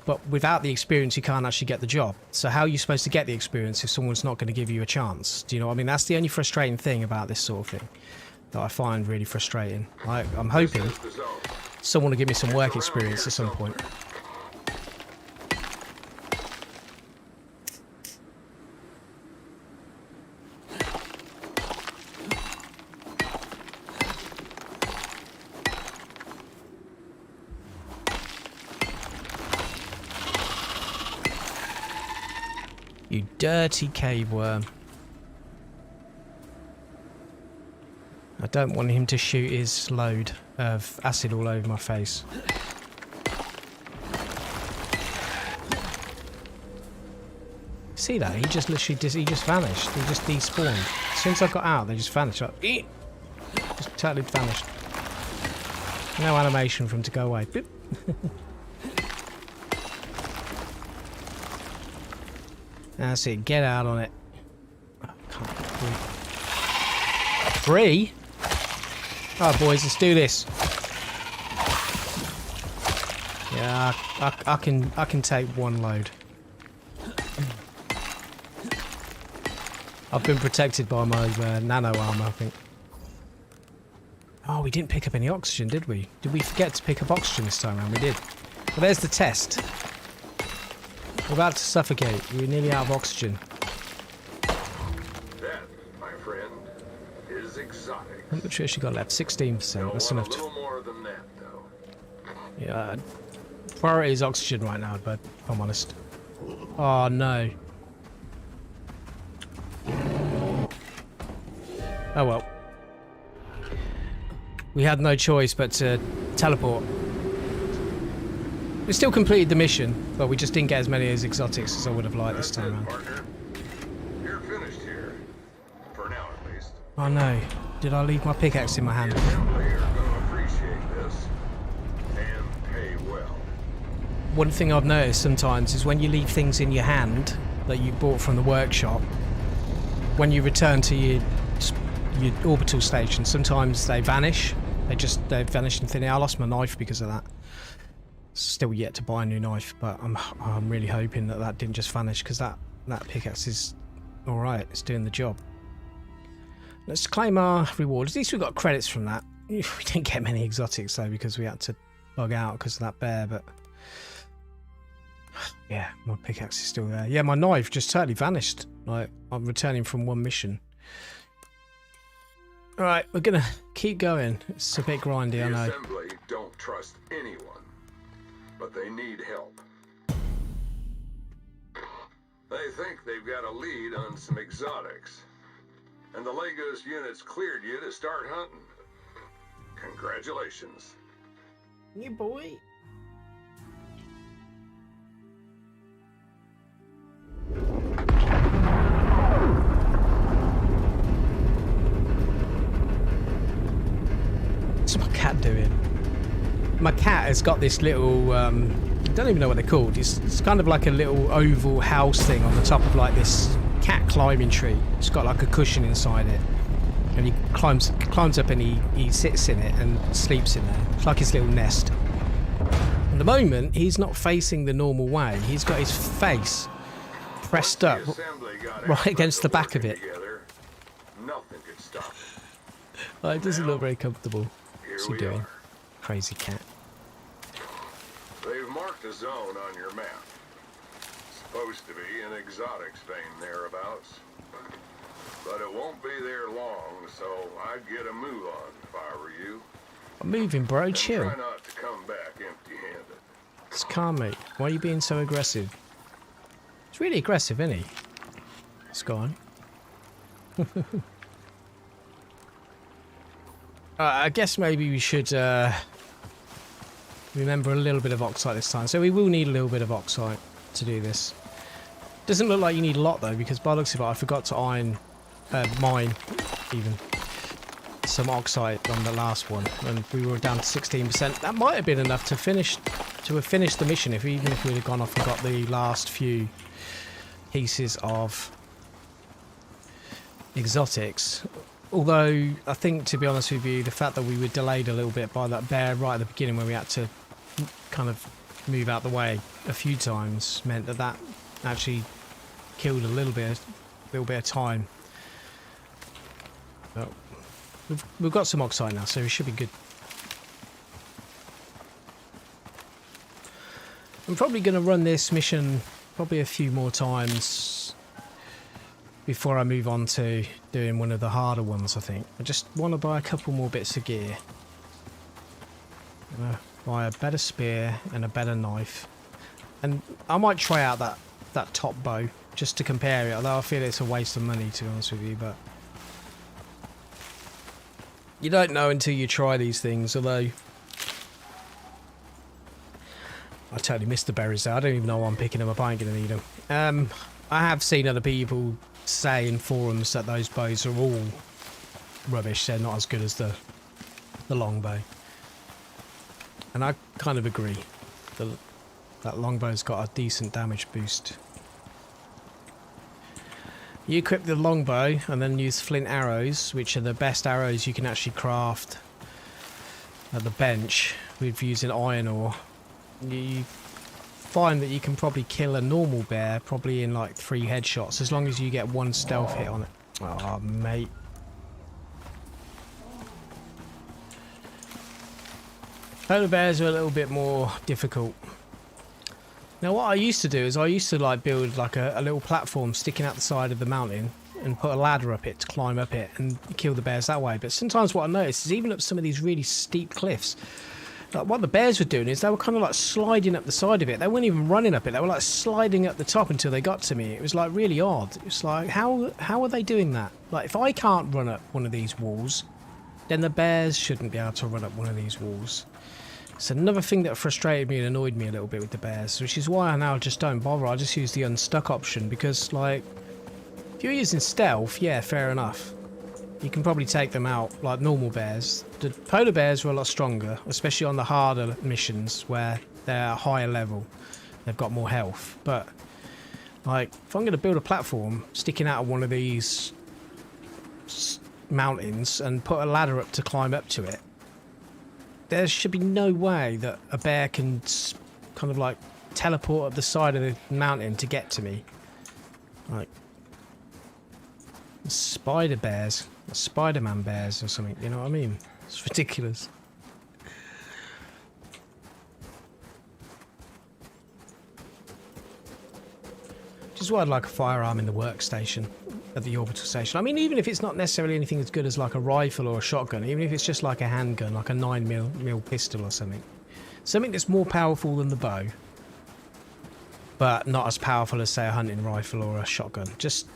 But without the experience, you can't actually get the job. So how are you supposed to get the experience if someone's not going to give you a chance? Do you know what I mean? That's the only frustrating thing about this sort of thing that I find really frustrating. Like, I'm hoping someone will give me some work experience at some point. You dirty cave worm. I don't want him to shoot his load of acid all over my face. See that? He just literally he just vanished. He just despawned. As soon as I got out, they just vanished. Like, just totally vanished. No animation for him to go away. Boop. That's it. Get out on it. Oh, can't get free. Free? Oh, boys, let's do this. Yeah, I can take one load. I've been protected by my nano armor, I think. Oh, we didn't pick up any oxygen, did we? Did we forget to pick up oxygen this time around? We did. Well, there's the test. We're about to suffocate. We're nearly out of oxygen. That, my friend, is exotic. How much has she got left? 16%. That's enough to... A little more than that, though. Yeah. Priority is oxygen right now, but if I'm honest. Oh, no. Oh, well. We had no choice but to teleport. We still completed the mission, but we just didn't get as many as exotics as I would have liked this time around. Partner. You're finished here. For now, at least. Oh no. Did I leave my pickaxe in my hand? The assembly are gonna appreciate this. And pay well. One thing I've noticed sometimes is when you leave things in your hand that you bought from the workshop, when you return to your orbital station, sometimes they vanish. They vanish in thin air. I lost my knife because of that. Still yet to buy a new knife, but I'm really hoping that didn't just vanish, because that pickaxe is all right. It's doing the job. Let's claim our reward. At least we got credits from that. We didn't get many exotics though, because we had to bug out because of that bear. But yeah, my pickaxe is still there. Yeah, my knife just totally vanished. Like, I'm returning from one mission. All right, we're gonna keep going. It's a bit grindy, I know. The assembly don't trust anyone, but they need help. They think they've got a lead on some exotics, and the Lagos unit's cleared you to start hunting. Congratulations. You boy. What's my cat doing? My cat has got this little, I don't even know what they're called. It's kind of like a little oval house thing on the top of like this cat climbing tree. It's got like a cushion inside it. And he climbs up and he sits in it and sleeps in there. It's like his little nest. At the moment, he's not facing the normal way. He's got his face pressed up right against the back of it. Nothing could stop it. It doesn't look very comfortable. What's he we doing? are. Crazy cat. They've marked a zone on your map. Supposed to be an exotics vein thereabouts. But it won't be there long, so I'd get a move on if I were you. I'm moving, bro. And Chill. try not to come back empty-handed. Just calm, mate. Why are you being so aggressive? It's really aggressive, isn't he? It's gone. I guess maybe we should remember a little bit of oxide this time. So we will need a little bit of oxide to do this. Doesn't look like you need a lot though, because by the looks of it, I forgot to mine even some oxide on the last one, and we were down to 16%. That might have been enough to have finished the mission, even if we'd have gone off and got the last few pieces of exotics. Although, I think, to be honest with you, the fact that we were delayed a little bit by that bear right at the beginning, where we had to kind of move out the way a few times, meant that actually killed a little bit of time. But we've got some oxide now, so we should be good. I'm probably going to run this mission probably a few more times before I move on to doing one of the harder ones, I think. I just want to buy a couple more bits of gear. I'm going to buy a better spear and a better knife. And I might try out that top bow just to compare it, although I feel it's a waste of money, to be honest with you, but you don't know until you try these things, although I totally missed the berries there. I don't even know why I'm picking them up. I ain't going to need them. I have seen other people say in forums that those bows are all rubbish. They're not as good as the longbow. And I kind of agree. That longbow's got a decent damage boost. You equip the longbow and then use flint arrows, which are the best arrows you can actually craft at the bench with using iron ore. You find that you can probably kill a normal bear probably in like 3 headshots, as long as you get 1 stealth hit on it. Oh, mate. Polar bears are a little bit more difficult. Now what I used to do is I used to like build like a little platform sticking out the side of the mountain and put a ladder up it to climb up it and kill the bears that way. But sometimes what I noticed is even up some of these really steep cliffs, like what the bears were doing is they were kind of like sliding up the side of it. They weren't even running up it. They were like sliding up the top until they got to me. It was like really odd. It's like, how are they doing that? Like if I can't run up one of these walls, then the bears shouldn't be able to run up one of these walls. It's another thing that frustrated me and annoyed me a little bit with the bears, which is why I now just don't bother. I just use the unstuck option, because like if you're using stealth, yeah, fair enough. you can probably take them out like normal bears. The polar bears are a lot stronger, especially on the harder missions where they're at a higher level. They've got more health. But like, if I'm going to build a platform sticking out of one of these mountains and put a ladder up to climb up to it, there should be no way that a bear can kind of like teleport up the side of the mountain to get to me. Like spider bears, Spider-Man bears or something, you know what I mean? It's ridiculous. Which is why I'd like a firearm in the workstation at the orbital station. I mean, even if it's not necessarily anything as good as like a rifle or a shotgun, even if it's just like a handgun, like a 9mm pistol or something. Something that's more powerful than the bow, but not as powerful as, say, a hunting rifle or a shotgun. Just,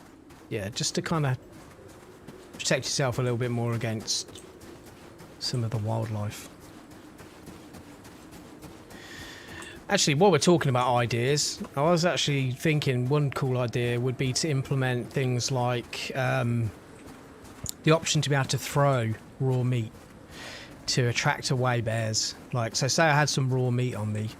yeah, just to kind of protect yourself a little bit more against some of the wildlife. Actually, while we're talking about ideas, I was actually thinking one cool idea would be to implement things like the option to be able to throw raw meat to attract away bears. Like, so say I had some raw meat on me,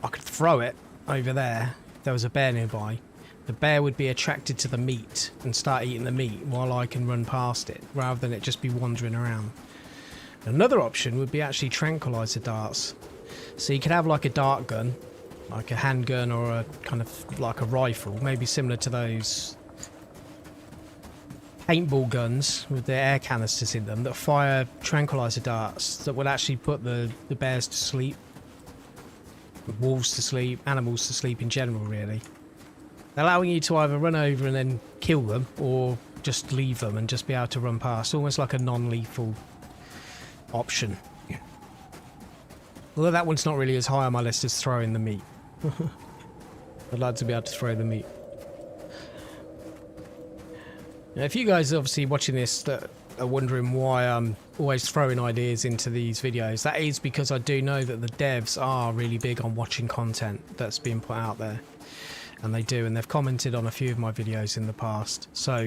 I could throw it over there. If there was a bear nearby, the bear would be attracted to the meat and start eating the meat while I can run past it, rather than it just be wandering around. Another option would be actually tranquilizer darts. So you could have like a dart gun, like a handgun or a kind of like a rifle, maybe similar to those paintball guns with the air canisters in them that fire tranquilizer darts that would actually put the bears to sleep, wolves to sleep, animals to sleep in general, really. Allowing you to either run over and then kill them or just leave them and just be able to run past, almost like a non-lethal option. Although that one's not really as high on my list as throwing the meat. I'd like to be able to throw the meat. Now, if you guys are obviously watching this that are wondering why I'm always throwing ideas into these videos, that is because I do know that the devs are really big on watching content that's being put out there. And they do, and they've commented on a few of my videos in the past. So,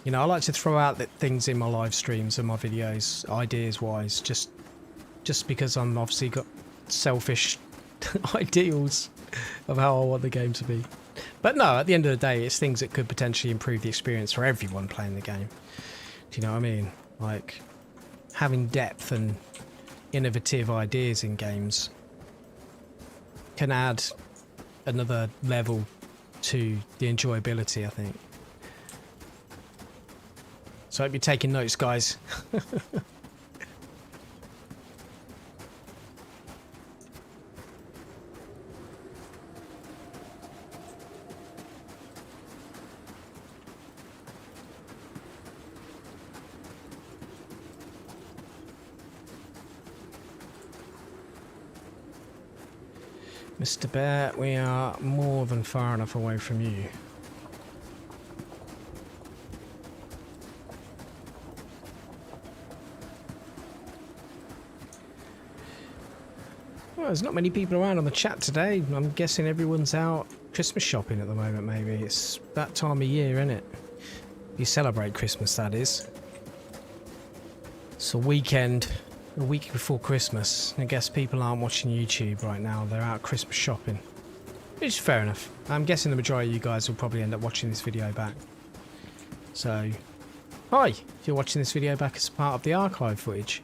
you know, I like to throw out things in my live streams and my videos, ideas-wise, just because I'm obviously got selfish ideals of how I want the game to be. But no, at the end of the day, it's things that could potentially improve the experience for everyone playing the game. Do you know what I mean? Like, having depth and innovative ideas in games can add another level to the enjoyability, I think. So I hope you're taking notes, guys. Mr. Bear, we are more than far enough away from you. Well, there's not many people around on the chat today. I'm guessing everyone's out Christmas shopping at the moment, maybe. It's that time of year, isn't it? You celebrate Christmas, that is. It's a weekend. A week before Christmas. I guess people aren't watching YouTube right now, they're out Christmas shopping. Which is fair enough. I'm guessing the majority of you guys will probably end up watching this video back. So, hi, if you're watching this video back as part of the archive footage.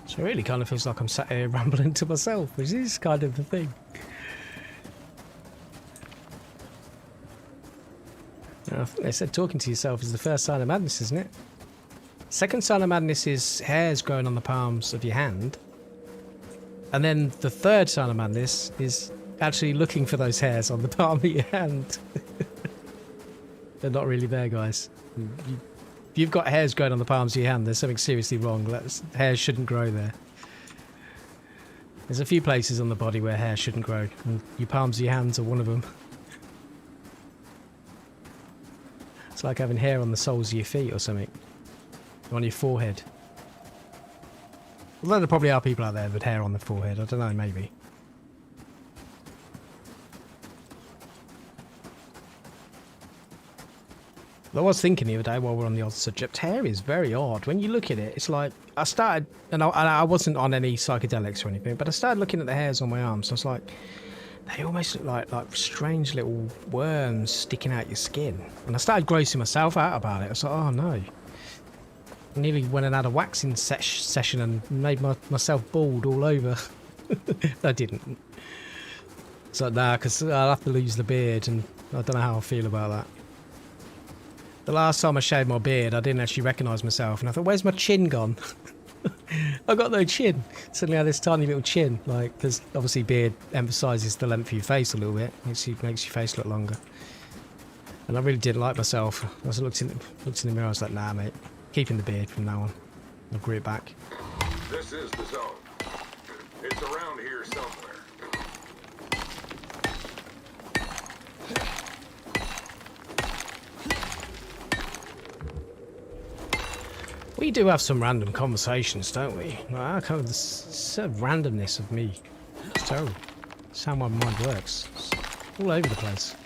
So it really kind of feels like I'm sat here rambling to myself, which is kind of the thing. Now, I think they said talking to yourself is the first sign of madness, isn't it? Second sign of madness is hairs growing on the palms of your hand. And then the third sign of madness is actually looking for those hairs on the palm of your hand. They're not really there, guys. If you've got hairs growing on the palms of your hand, there's something seriously wrong. Hairs shouldn't grow there. There's a few places on the body where hair shouldn't grow, and your palms of your hands are one of them. It's like having hair on the soles of your feet or something. Or on your forehead. Although there probably are people out there with hair on the forehead. I don't know, maybe. I was thinking the other day while we're on the odd subject, hair is very odd. When you look at it, it's like, I started, and I wasn't on any psychedelics or anything, but I started looking at the hairs on my arms, and I was like, they almost look like strange little worms sticking out your skin. And I started grossing myself out about it. I was like, oh no. I nearly went and had a waxing session and made myself bald all over. I didn't. So nah, because I'll have to lose the beard, and I don't know how I feel about that. The last time I shaved my beard, I didn't actually recognise myself, and I thought, where's my chin gone? I got no chin. Suddenly I had this tiny little chin, like, because obviously beard emphasises the length of your face a little bit, makes your face look longer. And I really didn't like myself. I was looked in the mirror, I was like, nah, mate, keeping the beard from now on. I'll grow it back. This is the zone. It's around here somewhere. We do have some random conversations, don't we? Like, kind of the randomness of me. It's terrible. It's how my mind works. It's all over the place.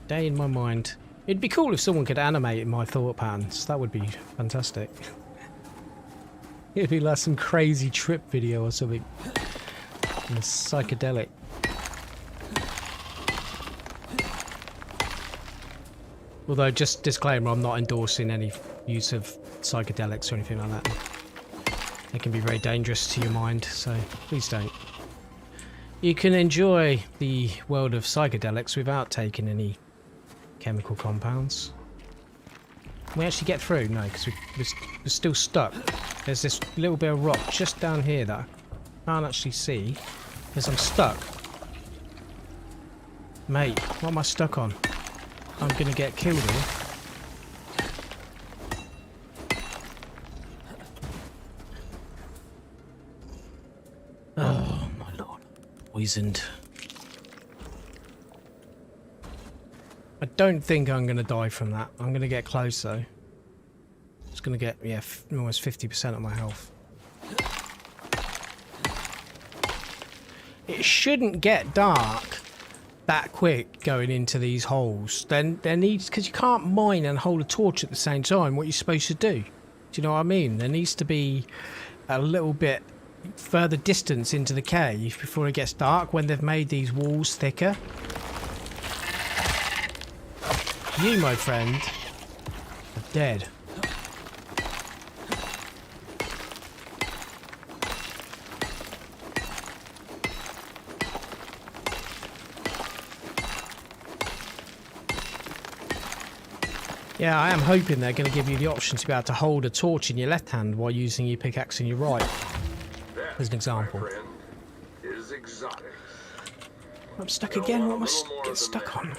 Day in my mind. It'd be cool if someone could animate my thought patterns. That would be fantastic. It'd be like some crazy trip video or something. And psychedelic. Although, just disclaimer, I'm not endorsing any use of psychedelics or anything like that. They can be very dangerous to your mind, so please don't. You can enjoy the world of psychedelics without taking any chemical compounds. Can we actually get through? No, because we're still stuck. There's this little bit of rock just down here that I can't actually see, because I'm stuck. Mate, what am I stuck on? I'm gonna get killed here. Oh my lord. Poisoned. I don't think I'm gonna die from that. I'm gonna get close though. It's gonna get, yeah, almost 50% of my health. It shouldn't get dark that quick going into these holes. Then there needs, because you can't mine and hold a torch at the same time. What you're supposed to do? Do you know what I mean? There needs to be a little bit further distance into the cave before it gets dark when they've made these walls thicker. You, my friend, are dead. Yeah, I am hoping they're going to give you the option to be able to hold a torch in your left hand while using your pickaxe in your right. As an example. My friend, is exotic. I'm stuck again. What am I get stuck on?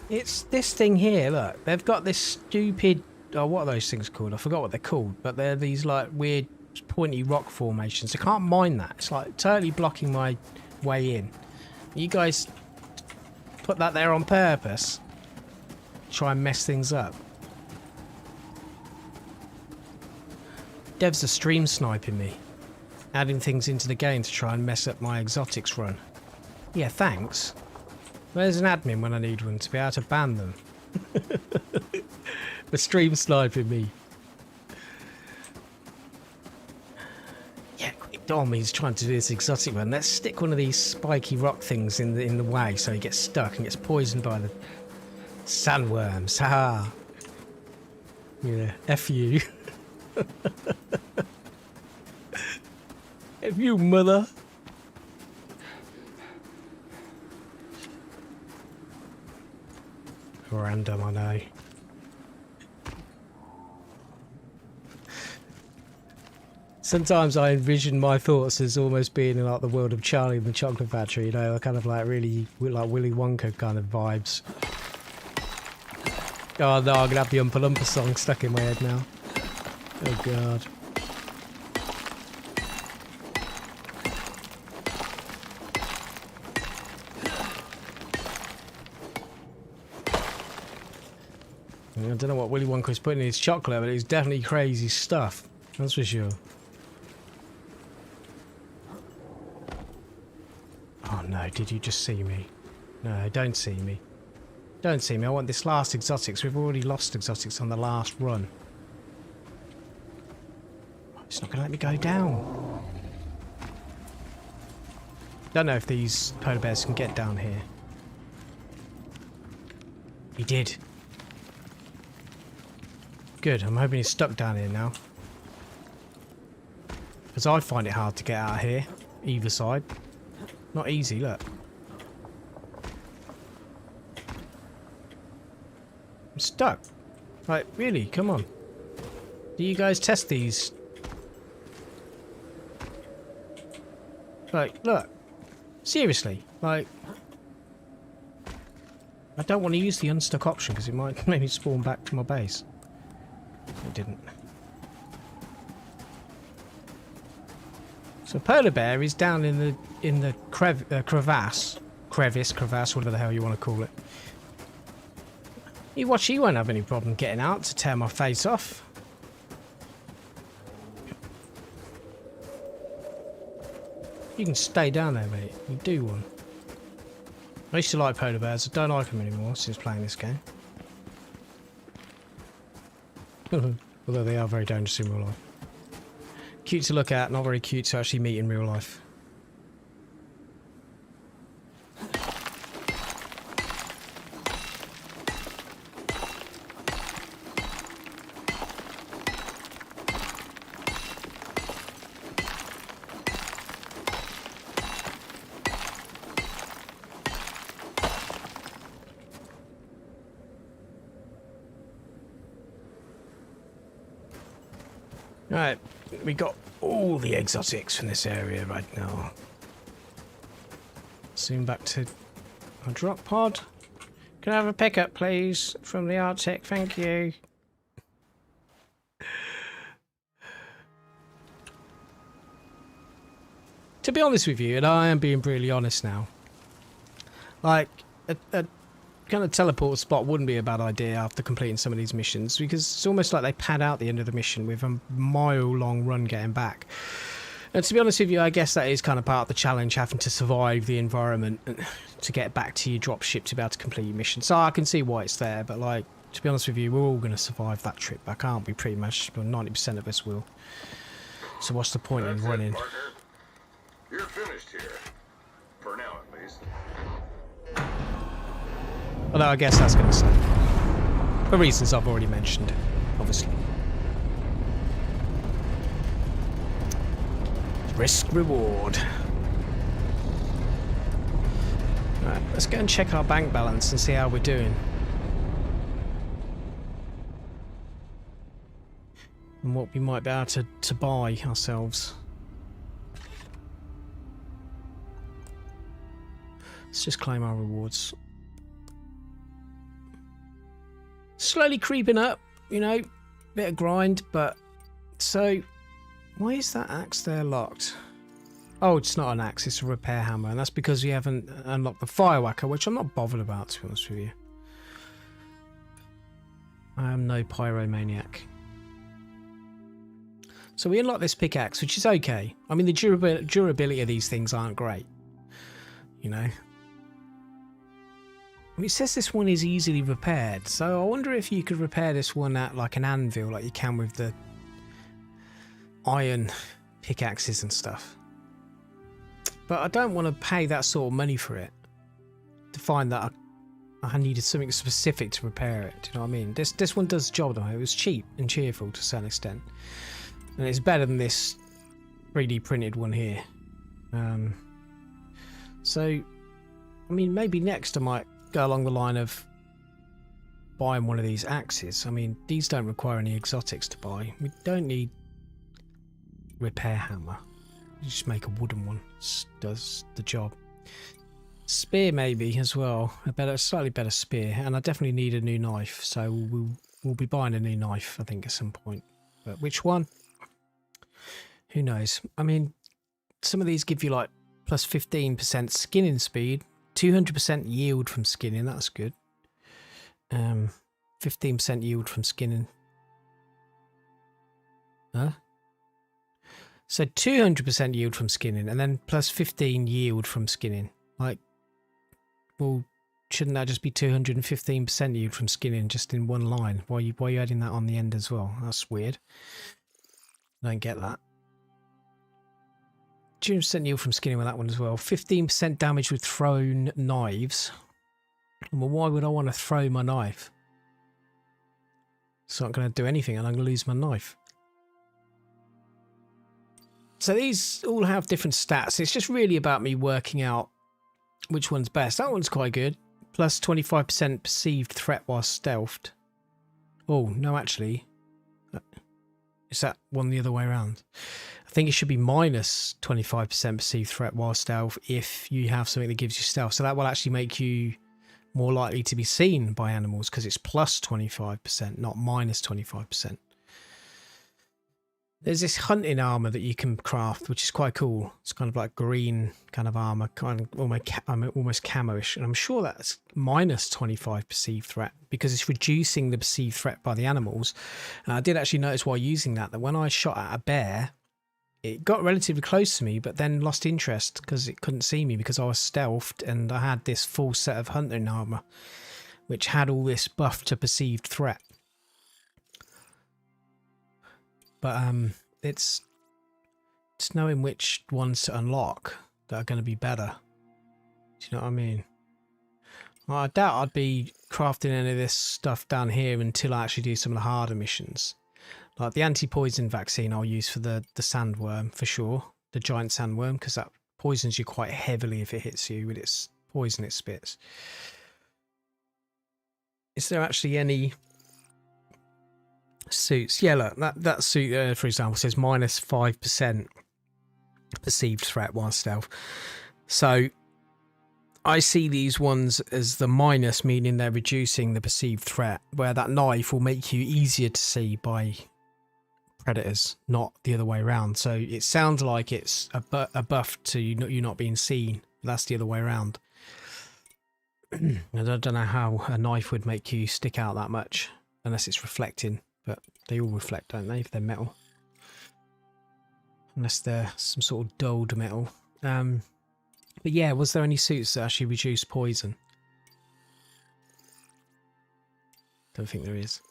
It's this thing here, look. They've got this stupid... Oh, what are those things called? I forgot what they're called. But they're these, like, weird pointy rock formations. I can't mine that. It's, like, totally blocking my way in. You guys put that there on purpose. Try and mess things up. Devs are stream sniping me. Adding things into the game to try and mess up my exotics run. Yeah, thanks. Where's an admin when I need one to be able to ban them? The stream sniping me. Yeah, Dom, he's trying to do this exotic run. Let's stick one of these spiky rock things in the way so he gets stuck and gets poisoned by the sandworms. Ha! Yeah, F you. F you, mother. Random, I know. Sometimes I envision my thoughts as almost being in like the world of Charlie and the Chocolate Factory, you know, kind of like really like Willy Wonka kind of vibes. Oh no, I'm gonna have the Oompa Loompa song stuck in my head now. Oh god. I don't know what Willy Wonka's putting in his chocolate, but it's definitely crazy stuff. That's for sure. Oh no, did you just see me? No, don't see me. Don't see me. I want this last exotics. We've already lost exotics on the last run. It's not going to let me go down. Don't know if these polar bears can get down here. He did. Good. I'm hoping he's stuck down here now. Because I find it hard to get out of here. Either side. Not easy, look. I'm stuck. Like, really? Come on. Do you guys test these? Like, look. Seriously. Like, I don't want to use the unstuck option because it might make me spawn back to my base. It didn't. So polar bear is down in the crevasse, whatever the hell you want to call it. You watch, he won't have any problem getting out to tear my face off. You can stay down there, mate. You do one. I used to like polar bears. I don't like them anymore since playing this game. Although they are very dangerous in real life. Cute to look at, not very cute to actually meet in real life. Right, we got all the exotics from this area right now. Soon back to our drop pod. Can I have a pickup, please, from the Arctic? Thank you. To be honest with you, and I am being brutally honest now, like, a kind of teleport spot wouldn't be a bad idea after completing some of these missions, because it's almost like they pad out the end of the mission with a mile-long run getting back. And to be honest with you, I guess that is kind of part of the challenge, having to survive the environment to get back to your dropship to be able to complete your mission. So I can see why it's there, but like, to be honest with you, we're all going to survive that trip back, aren't we? Pretty much, well, 90% of us will. So what's the point in running? Partner. You're finished here. For now, at least. Although I guess that's going to stay. For reasons I've already mentioned, obviously. Risk reward. Alright, let's go and check our bank balance and see how we're doing. And what we might be able to buy ourselves. Let's just claim our rewards. Slowly creeping up, you know, bit of grind, but so why is that axe there locked? Oh, it's not an axe, it's a repair hammer, and that's because you haven't unlocked the firewhacker, which I'm not bothered about, to be honest with you. I am no pyromaniac. So we unlock this pickaxe, which is okay. I mean, the durability of these things aren't great, you know. It says this one is easily repaired, so I wonder if you could repair this one at like an anvil, like you can with the iron pickaxes and stuff. But I don't want to pay that sort of money for it to find that I needed something specific to repair it. Do you know what I mean? This one does the job though. It was cheap and cheerful to a certain extent, and it's better than this 3D printed one here. So, I mean, maybe next I might go along the line of buying one of these axes. I mean, these don't require any exotics to buy. We don't need repair hammer. You just make a wooden one. Does the job. Spear maybe as well. A slightly better spear. And I definitely need a new knife. So we'll be buying a new knife, I think, at some point. But which one? Who knows? I mean, some of these give you like plus 15% skinning speed. 200% yield from skinning, that's good. 50% 15% yield from skinning. Huh? So 200% yield from skinning, and then plus 15 yield from skinning. Like, well, shouldn't that just be 215% yield from skinning just in one line? Why are you adding that on the end as well? That's weird. I don't get that. 200% yield from skinning with that one as well. 15% damage with thrown knives. Well, why would I want to throw my knife? It's not going to do anything and I'm going to lose my knife. So these all have different stats. It's just really about me working out which one's best. That one's quite good. Plus 25% perceived threat while stealthed. Oh, no, actually. Is that one the other way around? I think it should be minus 25% perceived threat while stealth if you have something that gives you stealth. So that will actually make you more likely to be seen by animals because it's plus 25%, not minus 25%. There's this hunting armor that you can craft, which is quite cool. It's kind of like green kind of armor, kind of almost camo-ish. And I'm sure that's minus 25 perceived threat because it's reducing the perceived threat by the animals. I did actually notice while using that when I shot at a bear, it got relatively close to me, but then lost interest because it couldn't see me because I was stealthed and I had this full set of hunting armor, which had all this buff to perceived threat. But it's knowing which ones to unlock that are going to be better. Do you know what I mean? Well, I doubt I'd be crafting any of this stuff down here until I actually do some of the harder missions. Like the anti-poison vaccine I'll use for the sandworm for sure. The giant sandworm, because that poisons you quite heavily if it hits you with its poison it spits. Is there actually any suits? Yeah, look, that suit for example says minus 5% perceived threat while stealth. So I see these ones as the minus, meaning they're reducing the perceived threat, where that knife will make you easier to see by predators, not the other way around. So it sounds like it's a buff to you not being seen. That's the other way around. I don't know how a knife would make you stick out that much unless it's reflecting, but they all reflect, don't they, if they're metal? Unless they're some sort of dulled metal. But yeah, was there any suits that actually reduce poison? Don't think there is.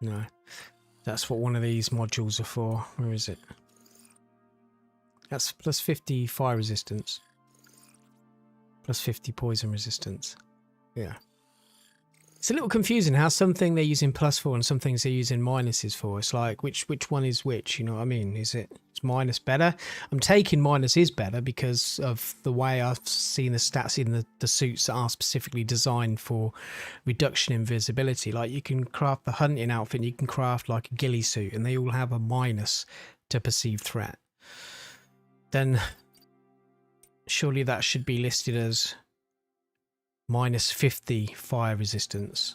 No. That's what one of these modules are for. Where is it? That's plus 50 fire resistance. Plus 50 poison resistance. Yeah. It's a little confusing how something they're using plus for and some things they're using minuses for. It's like, which one is which? You know what I mean? Is it's minus better? I'm taking minus is better because of the way I've seen the stats in the suits that are specifically designed for reduction in visibility. Like you can craft the hunting outfit and you can craft like a ghillie suit and they all have a minus to perceived threat. Then surely that should be listed as minus 50 fire resistance.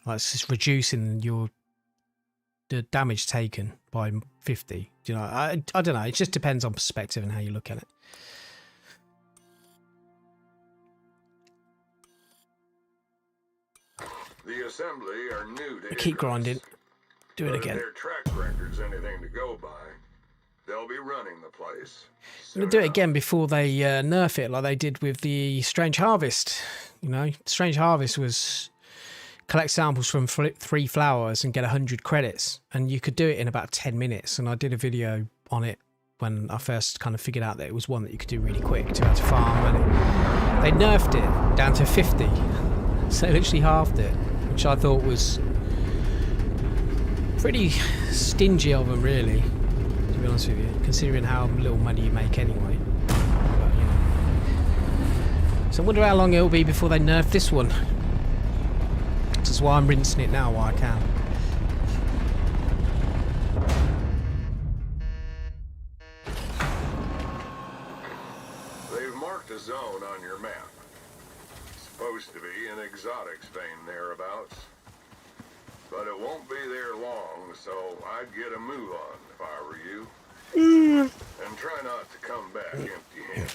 Like it's just reducing the damage taken by 50. Do you know? I don't know. It just depends on perspective and how you look at it. The assembly are new to Keep Icarus, grinding. Do it but if again. their track record's anything to go by, they'll be running the place. I'm going to do it again before they nerf it like they did with the Strange Harvest. You know, Strange Harvest was collect samples from 3 flowers and get 100 credits. And you could do it in about 10 minutes. And I did a video on it when I first kind of figured out that it was one that you could do really quick to have to farm. And they nerfed it down to 50. So they literally halved it, which I thought was pretty stingy of them, really. To be honest with you, considering how little money you make anyway. But, you know. So I wonder how long it'll be before they nerf this one. This is why I'm rinsing it now while I can. They've marked a zone on your map. Supposed to be an exotics vein thereabouts. But it won't be there long, so I'd get a move on if I were you. And try not to come back empty-handed.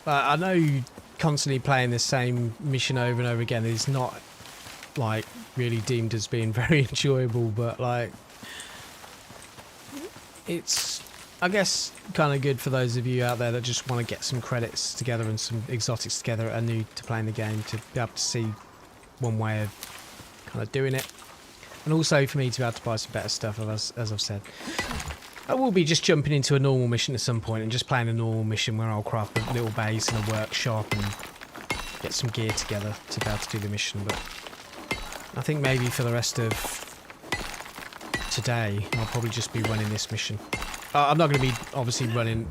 I know constantly playing the same mission over and over again is not like really deemed as being very enjoyable, but like it's, I guess, kind of good for those of you out there that just want to get some credits together and some exotics together and are new to playing the game, to be able to see one way of kind of doing it, and also for me to be able to buy some better stuff, as I've said. I will be just jumping into a normal mission at some point and just playing a normal mission where I'll craft a little base and a workshop and get some gear together to be able to do the mission. But I think maybe for the rest of today I'll probably just be running this mission. I'm not going to be obviously running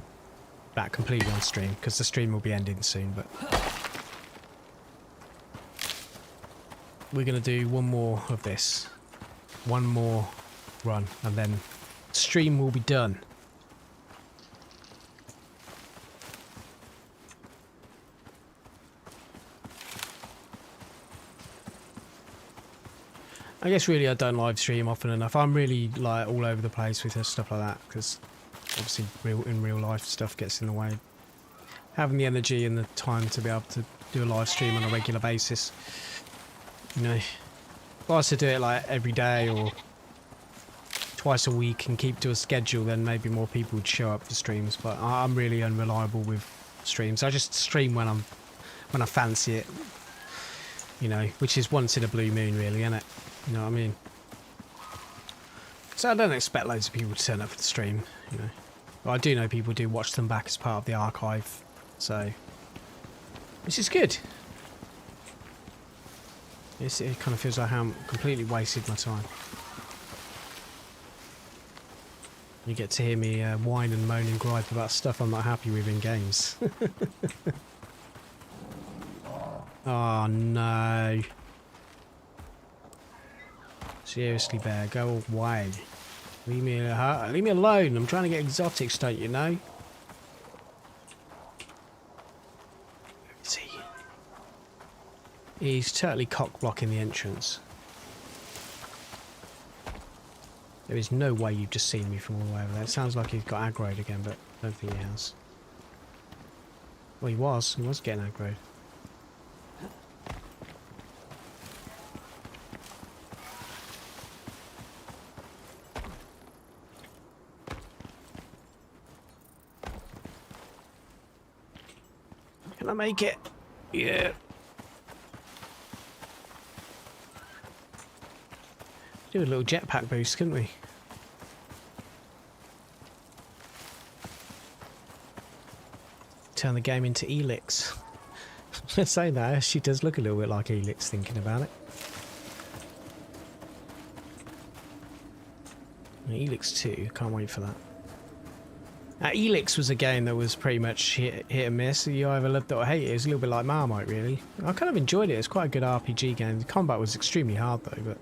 that completely on stream because the stream will be ending soon, but we're going to do one more of this, one more run, and then stream will be done. I guess really I don't live stream often enough. I'm really like all over the place with stuff like that because obviously in real life stuff gets in the way. Having the energy and the time to be able to do a live stream on a regular basis, you know, if I was to do it like every day or twice a week and keep to a schedule, then maybe more people would show up for streams. But I'm really unreliable with streams. I just stream when I fancy it, you know, which is once in a blue moon, really, isn't it? You know what I mean? So I don't expect loads of people to turn up for the stream, you know. But I do know people do watch them back as part of the archive, so which is good. It kind of feels like I'm completely wasted my time. You get to hear me whine and moan and gripe about stuff I'm not happy with in games. Oh no. Seriously, bear, go away. Leave me alone. I'm trying to get exotics, don't you know? See. He's totally cock blocking the entrance. There is no way you've just seen me from all the way over there. It sounds like he's got aggroed again, but I don't think he has. Well, he was getting aggroed. Can I make it? Yeah. Do a little jetpack boost, couldn't we? Turn the game into Elix. Let's say that, she does look a little bit like Elix thinking about it. Elix 2, can't wait for that. Elix was a game that was pretty much hit and miss. You either loved it or hate it. It was a little bit like Marmite, really. I kind of enjoyed it. It's quite a good RPG game. The combat was extremely hard, though, but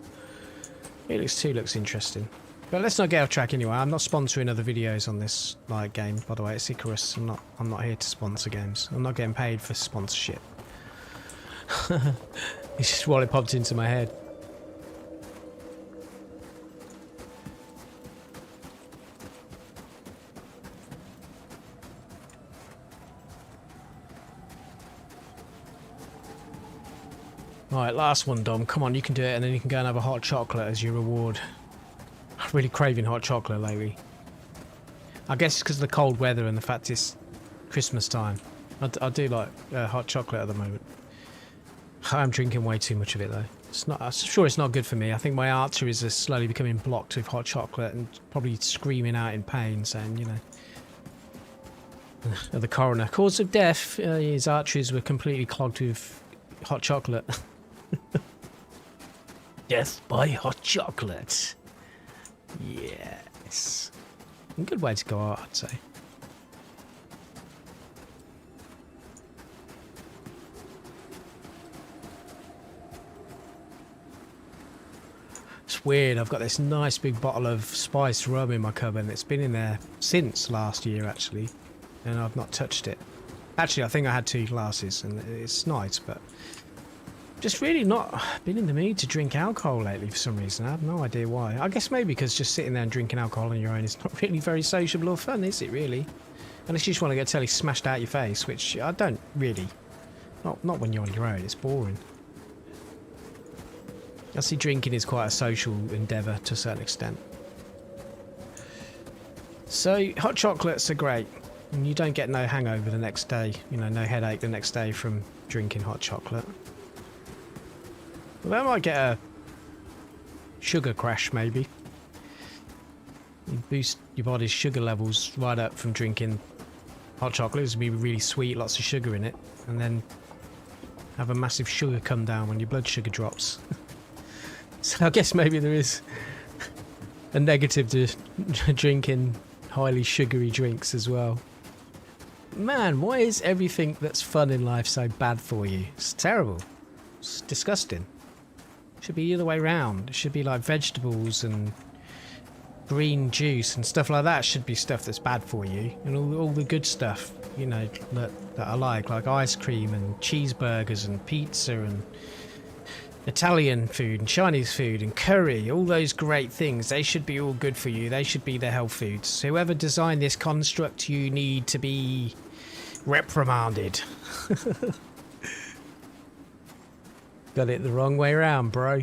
Elix 2 looks interesting. But let's not get off track anyway. I'm not sponsoring other videos on this game, by the way. It's Icarus. I'm not here to sponsor games. I'm not getting paid for sponsorship. It's just what it popped into my head. Right, last one, Dom. Come on, you can do it, and then you can go and have a hot chocolate as your reward. I'm really craving hot chocolate lately. I guess it's because of the cold weather and the fact it's Christmas time. I do like hot chocolate at the moment. I'm drinking way too much of it, though. It's not. I'm sure it's not good for me. I think my arteries are slowly becoming blocked with hot chocolate and probably screaming out in pain, saying, you know, the coroner. Cause of death, his arteries were completely clogged with hot chocolate. Death by hot chocolate. Yes. A good way to go out, I'd say. It's weird, I've got this nice big bottle of spiced rum in my cupboard and it's been in there since last year actually, and I've not touched it. Actually, I think I had 2 glasses and it's nice, but just really not been in the mood to drink alcohol lately for some reason. I have no idea why. I guess maybe because just sitting there and drinking alcohol on your own is not really very sociable or fun, is it really? Unless you just want to get telly smashed out your face, which I don't really. Not when you're on your own, it's boring. I see drinking is quite a social endeavour to a certain extent. So, hot chocolates are great. And you don't get no hangover the next day, you know, no headache the next day from drinking hot chocolate. Well, that might get a sugar crash, maybe. You boost your body's sugar levels right up from drinking hot chocolate. It's going to be really sweet, lots of sugar in it. And then have a massive sugar come down when your blood sugar drops. So I guess maybe there is a negative to drinking highly sugary drinks as well. Man, why is everything that's fun in life so bad for you? It's terrible. It's disgusting. It should be the other way around. It should be like vegetables and green juice and stuff like that should be stuff that's bad for you. And all the good stuff, you know, that I like ice cream and cheeseburgers and pizza and Italian food and Chinese food and curry, all those great things, they should be all good for you. They should be the health foods. Whoever designed this construct, you need to be reprimanded. Got it the wrong way around, bro.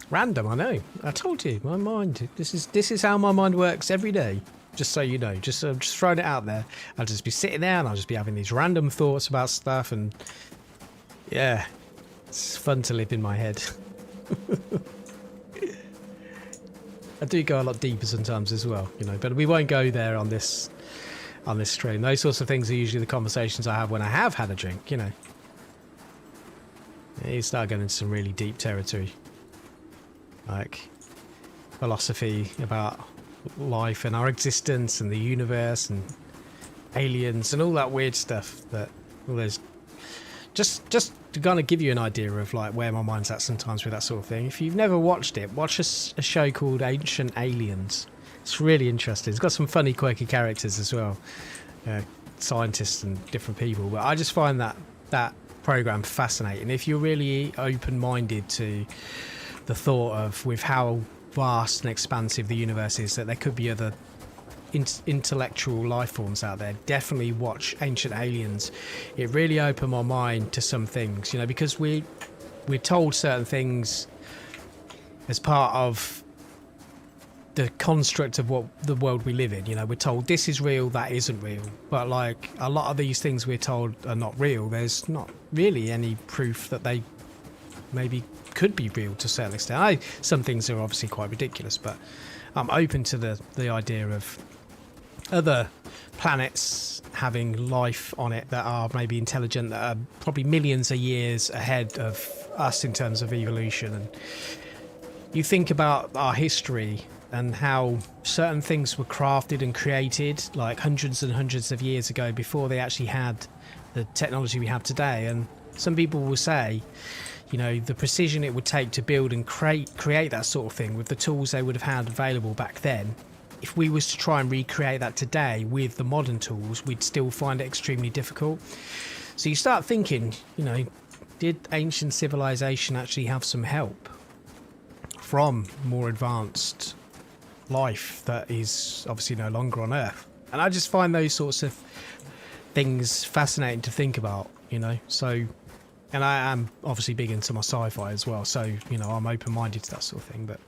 Random, I know. I told you, my mind. This is how my mind works every day. Just so you know, just throwing it out there. I'll just be sitting there and I'll just be having these random thoughts about stuff, and yeah, it's fun to live in my head. I do go a lot deeper sometimes as well, you know, but we won't go there on this stream. Those sorts of things are usually the conversations I have when I have had a drink, you know. You start getting into some really deep territory, like philosophy about life and our existence and the universe and aliens and all that weird stuff. That all those just to kind of give you an idea of like where my mind's at sometimes with that sort of thing. If you've never watched it, watch a show called Ancient Aliens. It's really interesting. It's got some funny, quirky characters as well, scientists and different people. But I just find that program fascinating. If you're really open-minded to the thought of with how vast and expansive the universe is, that there could be other intellectual life forms out there, definitely watch Ancient Aliens. It really opened my mind to some things, you know, because we're told certain things as part of the construct of what the world we live in. You know, we're told this is real, that isn't real, but like a lot of these things we're told are not real. There's not really any proof that they maybe could be real to a certain extent. Some things are obviously quite ridiculous, but I'm open to the idea of other planets having life on it that are maybe intelligent, that are probably millions of years ahead of us in terms of evolution. And you think about our history and how certain things were crafted and created like hundreds and hundreds of years ago before they actually had the technology we have today. And some people will say, you know, the precision it would take to build and create that sort of thing with the tools they would have had available back then, if we was to try and recreate that today with the modern tools, we'd still find it extremely difficult. So you start thinking, you know, did ancient civilization actually have some help from more advanced life that is obviously no longer on Earth? And I just find those sorts of things fascinating to think about, you know. So, and I am obviously big into my sci-fi as well, so, you know, I'm open-minded to that sort of thing. But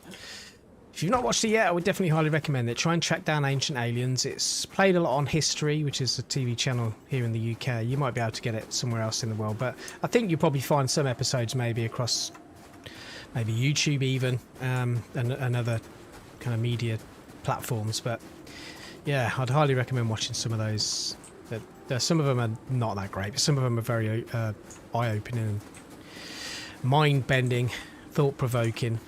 if you've not watched it yet, I would definitely highly recommend it. Try and track down Ancient Aliens. It's played a lot on History, which is a TV channel here in the UK. You might be able to get it somewhere else in the world, but I think you'll probably find some episodes maybe across maybe YouTube even, and other kind of media platforms. But yeah, I'd highly recommend watching some of those. Some of them are not that great, but some of them are very eye-opening and mind-bending, thought-provoking.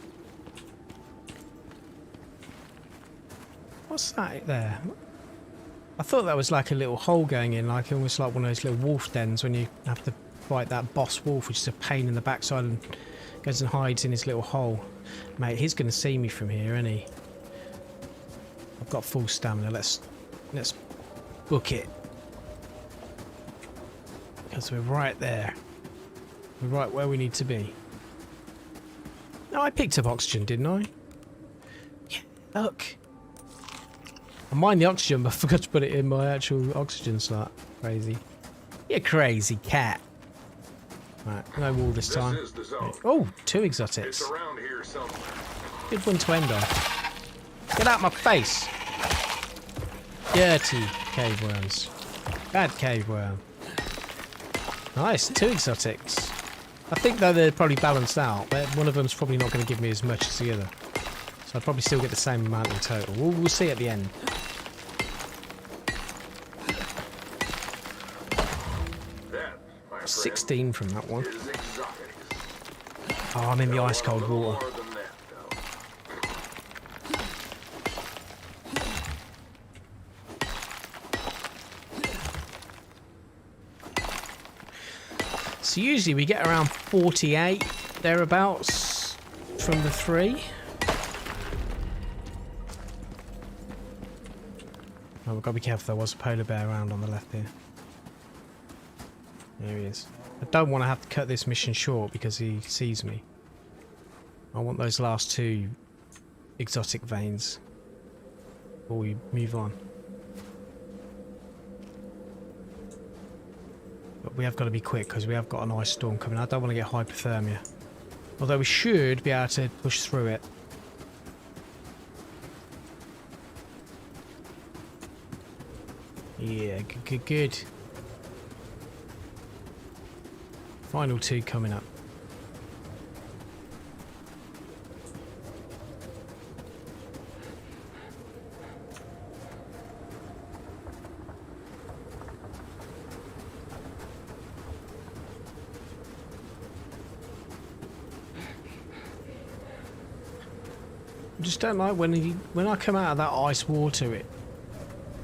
What's that there? I thought that was like a little hole going in, like almost like one of those little wolf dens when you have to fight that boss wolf, which is a pain in the backside, and goes and hides in his little hole. Mate, he's going to see me from here, isn't he? I've got full stamina. Let's book it. Because we're right there. We're right where we need to be. Oh, I picked up oxygen, didn't I? Yeah, look. I mined the oxygen, but I forgot to put it in my actual oxygen slot. Crazy. You crazy cat. Right, no wall this time. This is the zone. Oh, 2 exotics. It's around here somewhere. Good one to end on. Get out my face. Dirty cave worms. Bad cave worm. Nice, 2 exotics. I think though they're probably balanced out, but one of them's probably not going to give me as much as the other. So I'd probably still get the same amount in total. We'll see at the end. That, my friend, 16 from that one. is exotic. Oh, I'm in the ice cold water. More than that, though. So usually we get around 48 thereabouts from the 3. Oh, we've got to be careful, there was a polar bear around on the left here. There he is. I don't want to have to cut this mission short because he sees me. I want those last 2 exotic veins before we move on. But we have got to be quick because we have got an ice storm coming. I don't want to get hypothermia. Although we should be able to push through it. Yeah, good, good, good. Final 2 coming up. I just don't like when I come out of that ice water,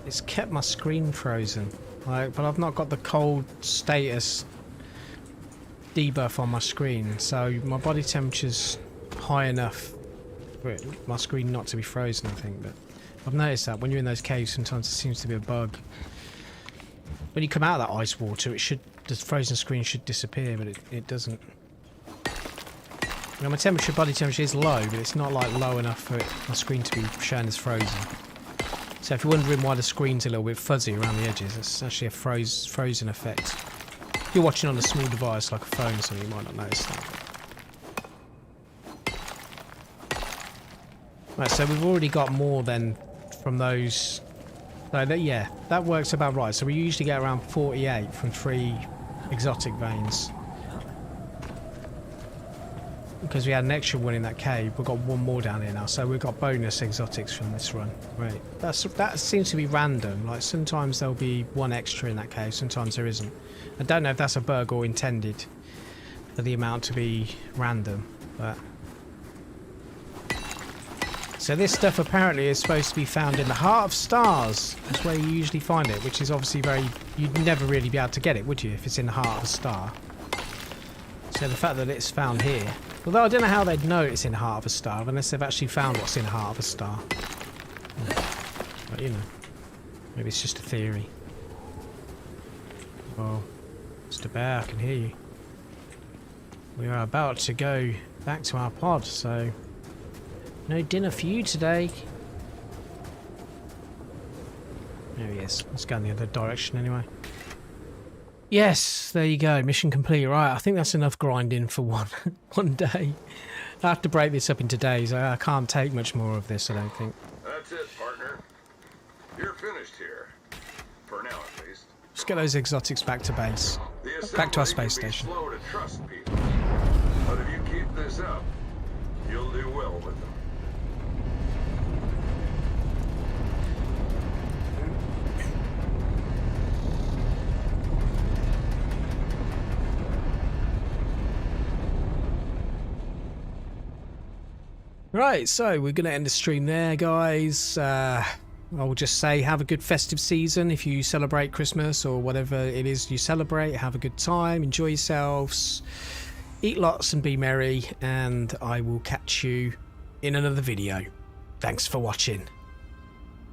it's kept my screen frozen. Like, but I've not got the cold status debuff on my screen, so my body temperature's high enough for my screen not to be frozen, I think. But I've noticed that when you're in those caves, sometimes it seems to be a bug. When you come out of that ice water, the frozen screen should disappear, but it doesn't. Now my body temperature is low, but it's not like low enough for my screen to be shown as frozen. So if you're wondering why the screen's a little bit fuzzy around the edges, it's actually a frozen effect. If you're watching on a small device like a phone or something, you might not notice that. Right, so we've already got more than from those. So yeah, that works about right. So we usually get around 48 from 3 exotic veins. Because we had an extra one in that cave, we've got 1 more down here now, so we've got bonus exotics from this run. Right, that seems to be random. Like sometimes there'll be 1 extra in that cave, sometimes there isn't. I don't know if that's a bug or intended for the amount to be random, but so this stuff apparently is supposed to be found in the heart of stars. That's where you usually find it, which is obviously you'd never really be able to get it, would you, if it's in the heart of a star? So the fact that it's found here, although I don't know how they'd know it's in the heart of a star unless they've actually found what's in the heart of a star. But you know, maybe it's just a theory. Oh, Mr. Bear, I can hear you. We are about to go back to our pod, so no dinner for you today. There he is. Let's go in the other direction anyway. Yes, there you go. Mission complete. Right, I think that's enough grinding for one day. I have to break this up into days. I can't take much more of this, I don't think. That's it, partner. You're finished here. For now, at least. Let's get those exotics back to base. Back to our space station. Slow to trust people, but if you keep this up, you'll do well with them. Right, so we're going to end the stream there, guys. I'll just say have a good festive season if you celebrate Christmas or whatever it is you celebrate. Have a good time, enjoy yourselves, eat lots and be merry, and I will catch you in another video. Thanks for watching.